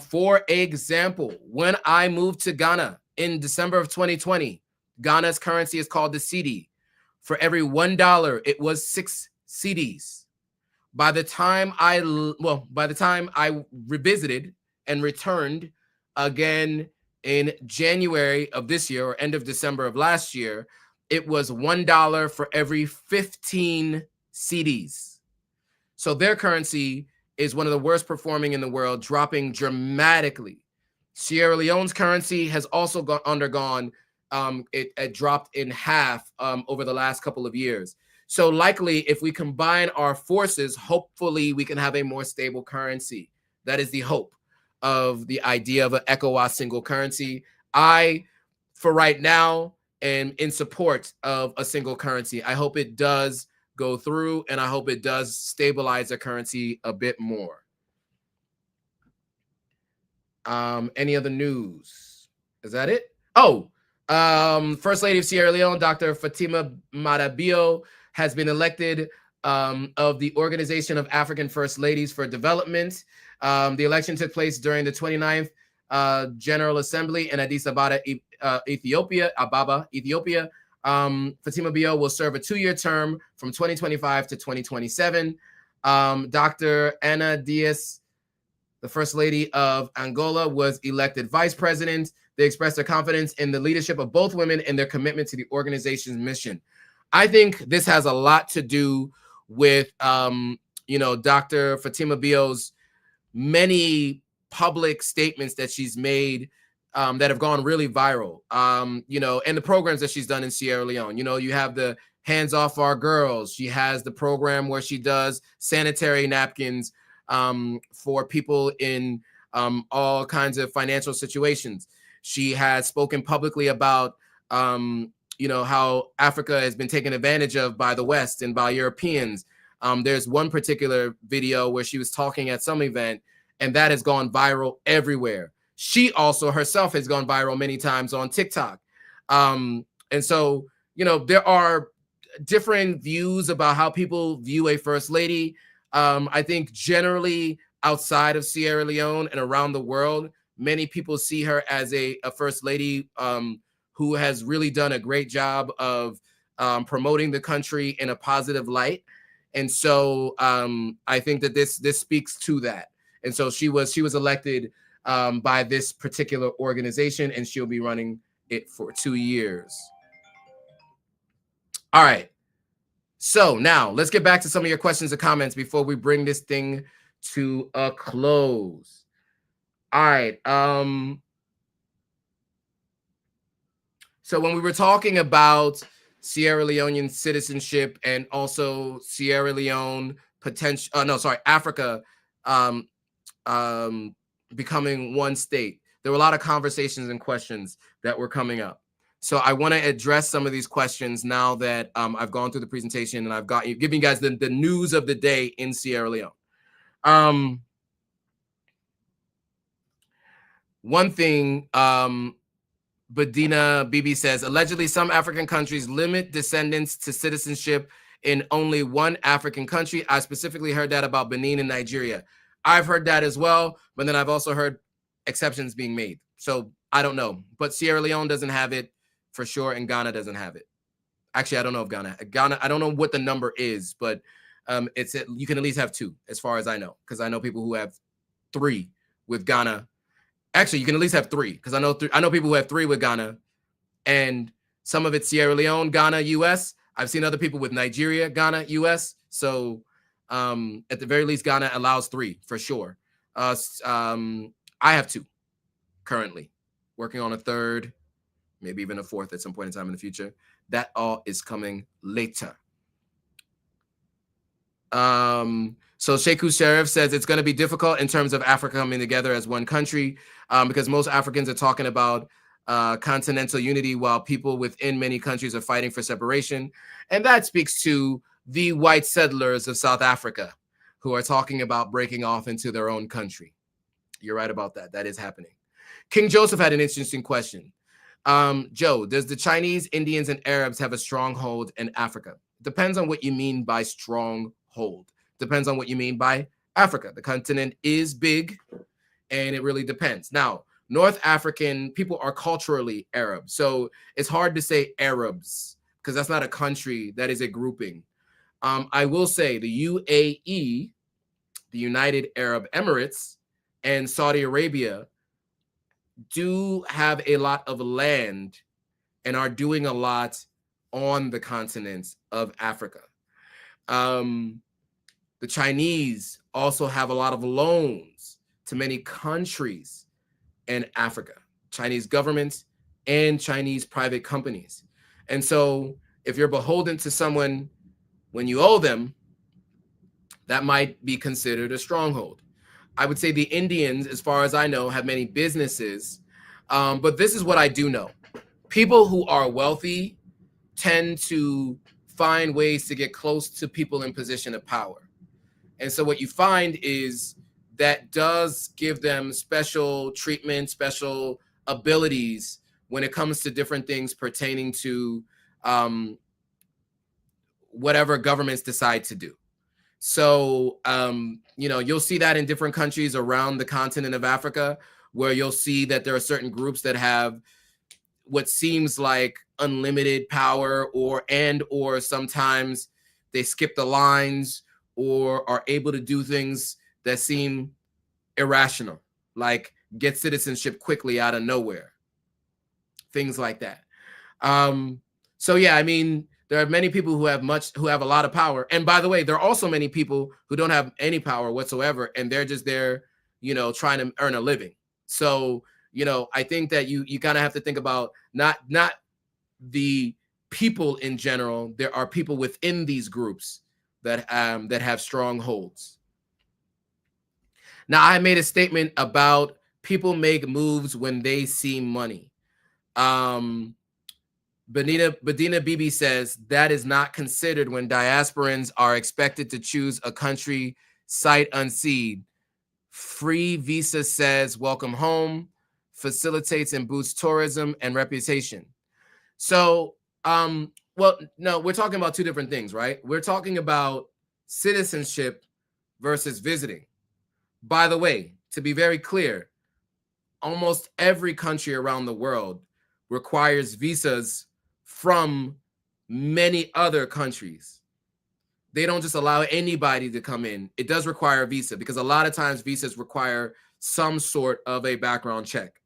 For example, when I moved to Ghana in December of 2020, Ghana's currency is called the cedi. For every $1, it was 6 cedis. By the time I revisited and returned again in January of this year or end of December of last year, it was $1 for every 15 cedis. So their currency is one of the worst performing in the world, dropping dramatically. Sierra Leone's currency has also undergone, it dropped in half over the last couple of years. So likely, if we combine our forces, hopefully we can have a more stable currency. That is the hope of the idea of an ECOWAS single currency. I, for right now, am in support of a single currency. I hope it does go through, and I hope it does stabilize the currency a bit more. Any other news? Is that it? Oh, First Lady of Sierra Leone, Dr. Fatima Maada Bio, has been elected of the Organization of African First Ladies for Development. The election took place during the 29th General Assembly in Addis Ababa, Ethiopia. Fatima Bio will serve a 2-year term from 2025 to 2027. Dr. Ana Diaz, the First Lady of Angola, was elected Vice President. They expressed their confidence in the leadership of both women and their commitment to the organization's mission. I think this has a lot to do with, Dr. Fatima Bio's many public statements that she's made that have gone really viral, and the programs that she's done in Sierra Leone. You have the Hands Off Our Girls. She has the program where she does sanitary napkins for people in all kinds of financial situations. She has spoken publicly about, how Africa has been taken advantage of by the West and by Europeans. There's one particular video where she was talking at some event, and that has gone viral everywhere. She also herself has gone viral many times on TikTok. And so, there are different views about how people view a first lady. I think generally outside of Sierra Leone and around the world, many people see her as a first lady who has really done a great job of promoting the country in a positive light. And so I think that this speaks to that. And so she was elected by this particular organization, and she'll be running it for 2 years. All right. So now let's get back to some of your questions and comments before we bring this thing to a close. All right. So when we were talking about Sierra Leonean citizenship and also Sierra Leone Africa becoming one state, there were a lot of conversations and questions that were coming up. So I want to address some of these questions now that I've gone through the presentation and I've giving you guys the news of the day in Sierra Leone. One thing, Badina Bibi says, allegedly some African countries limit descendants to citizenship in only one African country. I specifically heard that about Benin and Nigeria. I've heard that as well, but then I've also heard exceptions being made. So I don't know, but Sierra Leone doesn't have it for sure, and Ghana doesn't have it. Actually, I don't know if Ghana, I don't know what the number is, but you can at least have 2 as far as I know, because I know people who have 3 with Ghana. Actually, you can at least have 3, because I know people who have 3 with Ghana, and some of it's Sierra Leone, Ghana, US. I've seen other people with Nigeria, Ghana, US. So at the very least, Ghana allows 3 for sure. I have 2 currently, working on a 3rd, maybe even a 4th at some point in time in the future. That all is coming later. So Sheikhu Sheriff says it's going to be difficult in terms of Africa coming together as one country because most Africans are talking about continental unity while people within many countries are fighting for separation. And that speaks to the white settlers of South Africa who are talking about breaking off into their own country. You're right about that. That is happening. King Joseph had an interesting question. Joe, does the Chinese, Indians, and Arabs have a stronghold in Africa? Depends on what you mean by stronghold. Depends on what you mean by Africa. The continent is big, and it really depends. Now, North African people are culturally Arab, so it's hard to say Arabs because that's not a country, that is a grouping. I will say the UAE, the United Arab Emirates, and Saudi Arabia do have a lot of land and are doing a lot on the continent of Africa. The Chinese also have a lot of loans to many countries in Africa, Chinese governments and Chinese private companies. And so if you're beholden to someone when you owe them, that might be considered a stronghold. I would say the Indians, as far as I know, have many businesses. But this is what I do know. People who are wealthy tend to find ways to get close to people in position of power. And so what you find is that does give them special treatment, special abilities when it comes to different things pertaining to whatever governments decide to do. So, you'll see that in different countries around the continent of Africa, where you'll see that there are certain groups that have what seems like unlimited power or sometimes they skip the lines or are able to do things that seem irrational, like get citizenship quickly out of nowhere, things like that. So yeah, I mean, there are many people who have a lot of power. And by the way, there are also many people who don't have any power whatsoever. And they're just there, trying to earn a living. So, I think that you kind of have to think about not the people in general. There are people within these groups that have strongholds. Now, I made a statement about people make moves when they see money. Badina Bibi says that is not considered when diasporans are expected to choose a country sight unseen. Free visa says welcome home, facilitates and boosts tourism and reputation. So, well, no, we're talking about 2 different things, right? We're talking about citizenship versus visiting. By the way, to be very clear, almost every country around the world requires visas from many other countries, they don't just allow anybody to come in. It does require a visa, because a lot of times visas require some sort of a background check,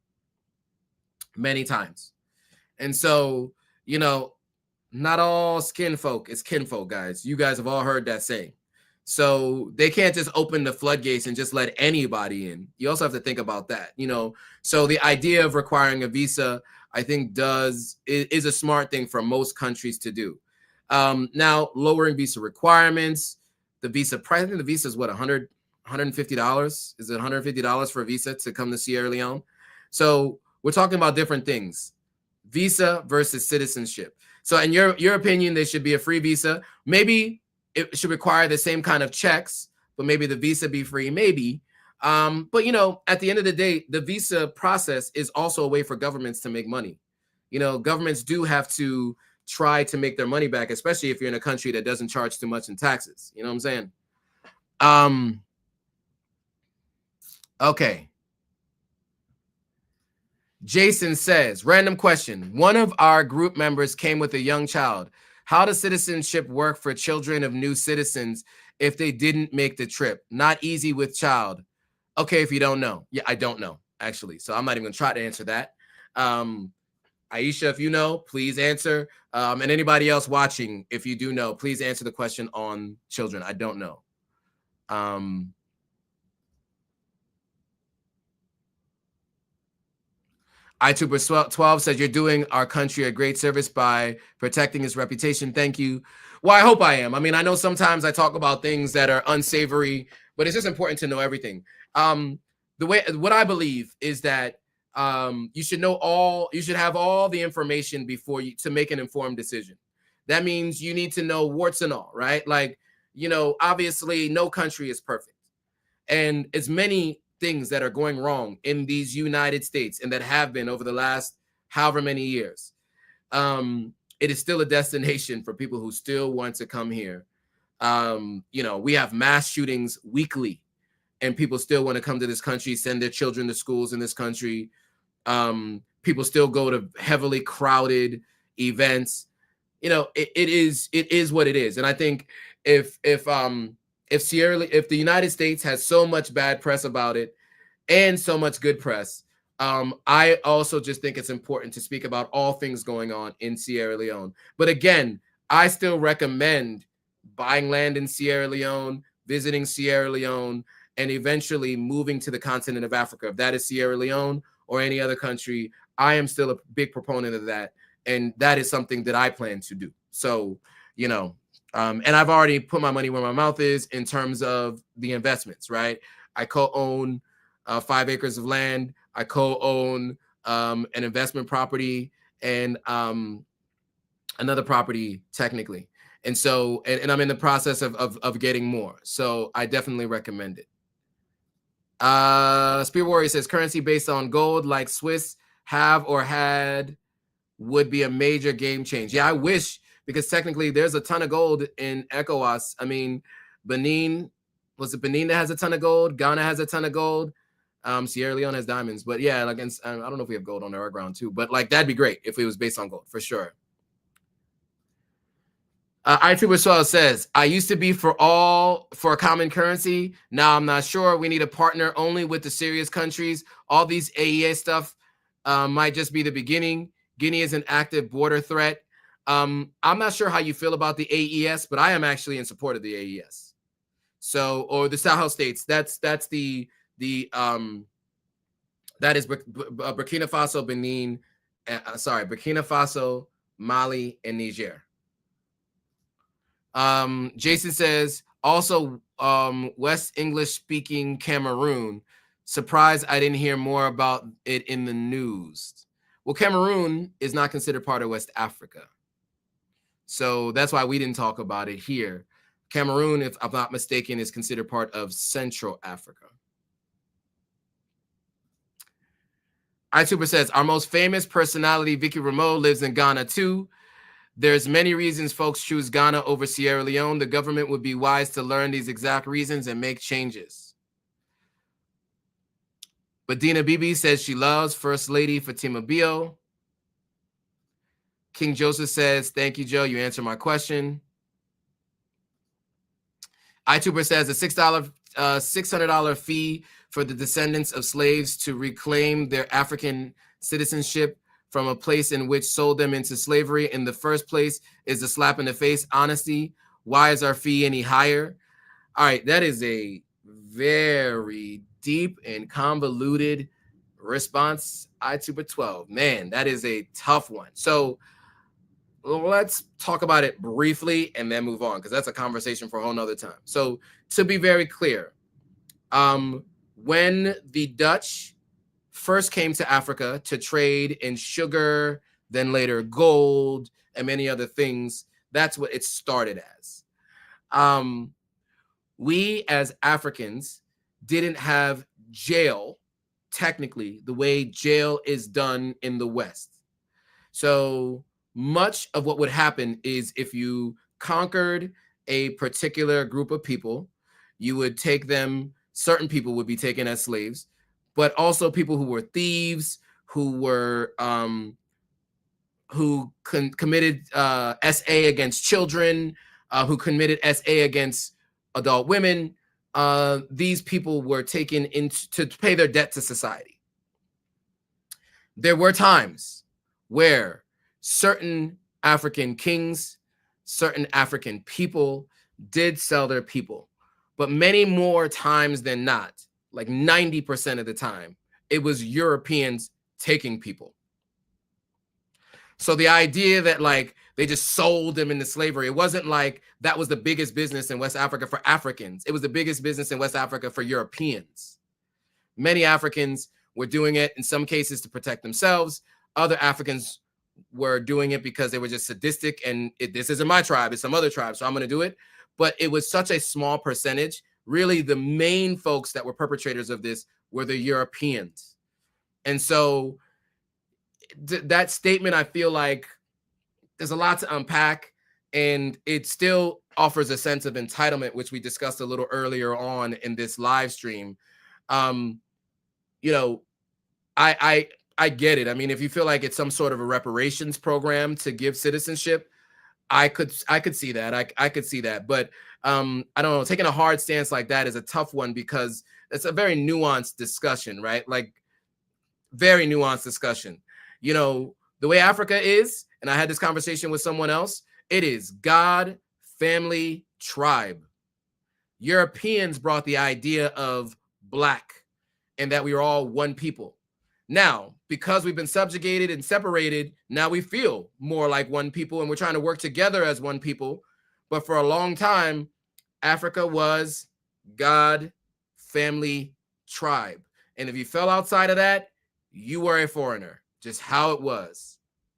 many times. And so, you know, not all skin folk is kinfolk, guys. You guys have all heard that saying. So they can't just open the floodgates and just let anybody in. You also have to think about that, you know. So the idea of requiring a visa, I think, is a smart thing for most countries to do. Now, lowering visa requirements, the visa price, I think the visa is what, $150? Is it $150 for a visa to come to Sierra Leone? So we're talking about different things. Visa versus citizenship. So in your opinion, there should be a free visa. Maybe it should require the same kind of checks, but maybe the visa be free, maybe. But, you know, at the end of the day, the visa process is also a way for governments to make money. You know, governments do have to try to make their money back, especially if you're in a country that doesn't charge too much in taxes. You know what I'm saying? Okay. Jason says, random question. One of our group members came with a young child. How does citizenship work for children of new citizens if they didn't make the trip? Not easy with child. Okay, if you don't know. Yeah, I don't know, actually. So I'm not even going to try to answer that. Aisha, if you know, please answer. And anybody else watching, if you do know, please answer the question on children. I don't know. iTuber12 says, you're doing our country a great service by protecting its reputation. Thank you. Well, I hope I am. I mean, I know sometimes I talk about things that are unsavory, but it's just important to know everything. What I believe is that you should have all the information before you to make an informed decision. That means you need to know warts and all, right? Like, you know, obviously no country is perfect. And as many things that are going wrong in these United States and that have been over the last however many years, it is still a destination for people who still want to come here. You know, we have mass shootings weekly, and people still want to come to this country, send their children to schools in this country. People still go to heavily crowded events. You know, it is what it is. And I think if the United States has so much bad press about it and so much good press, I also just think it's important to speak about all things going on in Sierra Leone. But again, I still recommend buying land in Sierra Leone, visiting Sierra Leone, and eventually moving to the continent of Africa. If that is Sierra Leone or any other country, I am still a big proponent of that. And that is something that I plan to do. So, you know, and I've already put my money where my mouth is in terms of the investments, right? I co-own 5 acres of land. I co-own an investment property and another property technically. And so, and I'm in the process of getting more. So I definitely recommend it. Spear Warrior says, currency based on gold like Swiss have or had would be a major game change. Yeah, I wish, because technically there's a ton of gold in ECOWAS. I mean, Benin, was it Benin that has a ton of gold? Ghana has a ton of gold. Sierra Leone has diamonds. But yeah, like, I don't know if we have gold on our ground too, but like, that'd be great if it was based on gold, for sure. iTuber12 says, I used to be for a common currency. Now I'm not sure. We need a partner only with the serious countries. All these AES stuff might just be the beginning. Guinea is an active border threat. I'm not sure how you feel about the AES, but I am actually in support of the AES. So, or the Sahel states. That is Burkina Faso, Benin, Burkina Faso, Mali, and Niger. Jason says, also West English speaking Cameroon. Surprised I didn't hear more about it in the news. Well, Cameroon is not considered part of West Africa. So that's why we didn't talk about it here. Cameroon, if I'm not mistaken, is considered part of Central Africa. iTuber says, our most famous personality, Vicky Rameau, lives in Ghana too. There's many reasons folks choose Ghana over Sierra Leone. The government would be wise to learn these exact reasons and make changes. But Dina Bibi says she loves First Lady Fatima Bio. King Joseph says, thank you, Joe. You answered my question. iTuber says a $600 fee for the descendants of slaves to reclaim their African citizenship from a place in which sold them into slavery in the first place is a slap in the face. Honesty. Why is our fee any higher? All right, that is a very deep and convoluted response. iTuber 12. Man, that is a tough one. So let's talk about it briefly and then move on, because that's a conversation for a whole nother time. So to be very clear, when the Dutch first came to Africa to trade in sugar, then later gold and many other things, that's what it started as. We as Africans didn't have jail, technically, the way jail is done in the West. So much of what would happen is if you conquered a particular group of people, you would take them, certain people would be taken as slaves, but also people who were thieves, who were committed SA against children, who committed SA against adult women. These people were taken to pay their debt to society. There were times where certain African kings, certain African people did sell their people, but many more times than not, like 90% of the time, it was Europeans taking people. So the idea that like they just sold them into slavery, it wasn't like that was the biggest business in West Africa for Africans. It was the biggest business in West Africa for Europeans. Many Africans were doing it in some cases to protect themselves. Other Africans were doing it because they were just sadistic and this isn't my tribe, it's some other tribe, so I'm going to do it. But it was such a small percentage. Really, the main folks that were perpetrators of this were the Europeans. And so that statement, I feel like there's a lot to unpack, and it still offers a sense of entitlement, which we discussed a little earlier on in this live stream. You know, I get it. I mean, if you feel like it's some sort of a reparations program to give citizenship, I could see that. I could see that. But I don't know, taking a hard stance like that is a tough one because it's a very nuanced discussion, right? Like very nuanced discussion. You know, the way Africa is, and I had this conversation with someone else, it is God, family, tribe. Europeans brought the idea of black and that we were all one people. Now, because we've been subjugated and separated, now we feel more like one people and we're trying to work together as one people. But for a long time, Africa was God, family, tribe. And if you fell outside of that, you were a foreigner. Just how it was.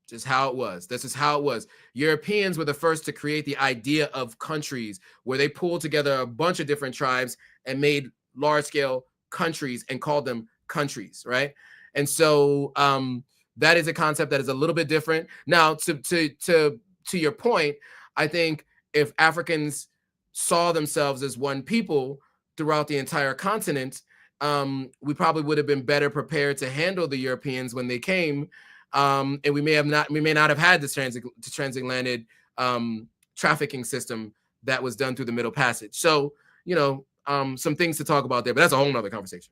Just how it was. This is how it was. Europeans were the first to create the idea of countries where they pulled together a bunch of different tribes and made large-scale countries and called them countries, right? And so that is a concept that is a little bit different. Now, to your point, I think if Africans saw themselves as one people throughout the entire continent, we probably would have been better prepared to handle the Europeans when they came, and we may not have had this transatlantic trafficking system that was done through the Middle Passage. So, you know, some things to talk about there, but that's a whole nother conversation.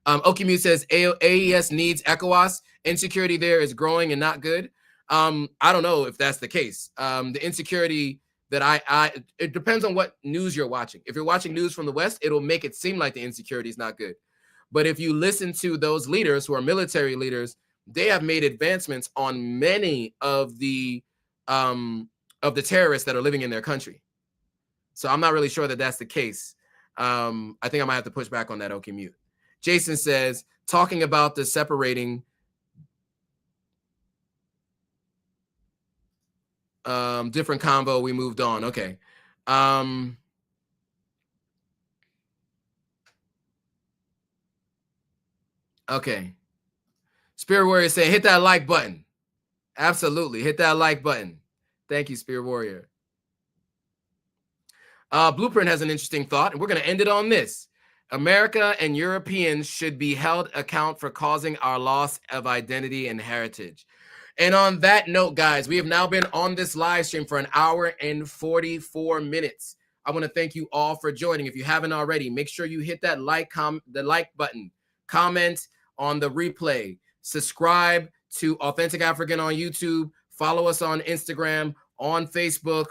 Okimute says AES needs ECOWAS. Insecurity there is growing and not good. I don't know if that's the case. The insecurity that it depends on what news you're watching. If you're watching news from the West, it'll make it seem like the insecurity is not good. But if you listen to those leaders who are military leaders, they have made advancements on many of the terrorists that are living in their country. So I'm not really sure that that's the case. I think I might have to push back on that, Okimute. Jason says, talking about the separating different convo, we moved on. Okay. Okay. Spirit Warrior saying, hit that like button. Absolutely. Hit that like button. Thank you, Spirit Warrior. Blueprint has an interesting thought, and we're going to end it on this. America and Europeans should be held account for causing our loss of identity and heritage. And on that note, guys, we have now been on this live stream for 1 hour and 44 minutes. I want to thank you all for joining. If you haven't already, make sure you hit that like button, comment on the replay, subscribe to Authentic African on YouTube, follow us on Instagram, on Facebook,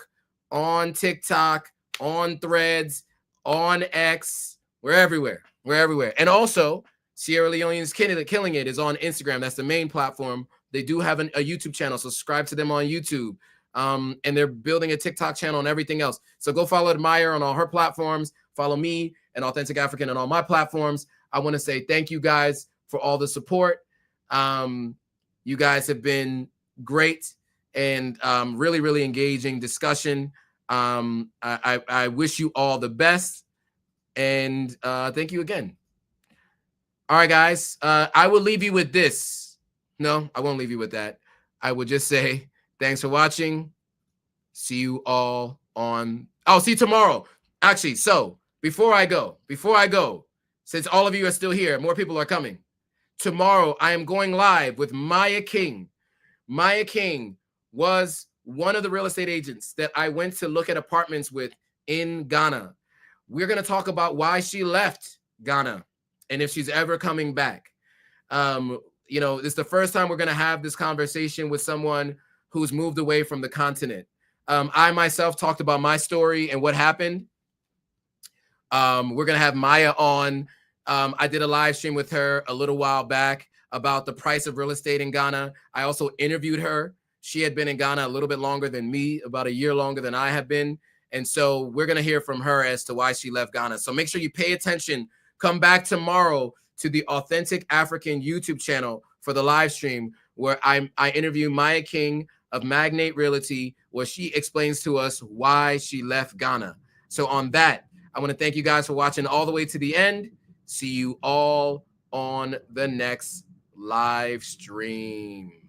on TikTok, on Threads, on X. We're everywhere. We're everywhere. And also, Sierra Leone's Killing It is on Instagram. That's the main platform. They do have a YouTube channel, so subscribe to them on YouTube. And they're building a TikTok channel and everything else. So go follow Admire on all her platforms. Follow me and Authentic African on all my platforms. I want to say thank you guys for all the support. You guys have been great and really, really engaging discussion. I wish you all the best. And thank you again. All right, guys. I will leave you with this. No, I won't leave you with that. I will just say thanks for watching. See you all on. I'll see you tomorrow. Actually, so before I go, since all of you are still here, more people are coming. Tomorrow, I am going live with Maya King. Maya King was one of the real estate agents that I went to look at apartments with in Ghana. We're going to talk about why she left Ghana and if she's ever coming back. You know, it's the first time we're going to have this conversation with someone who's moved away from the continent. I myself talked about my story and what happened. We're going to have Maya on. I did a live stream with her a little while back about the price of real estate in Ghana. I also interviewed her. She had been in Ghana a little bit longer than me, about a year longer than I have been. And so we're going to hear from her as to why she left Ghana. So make sure you pay attention. Come back tomorrow to the Authentic African YouTube channel for the live stream where I interview Maya King of Magnate Realty, where she explains to us why she left Ghana. So on that, I want to thank you guys for watching all the way to the end. See you all on the next live stream.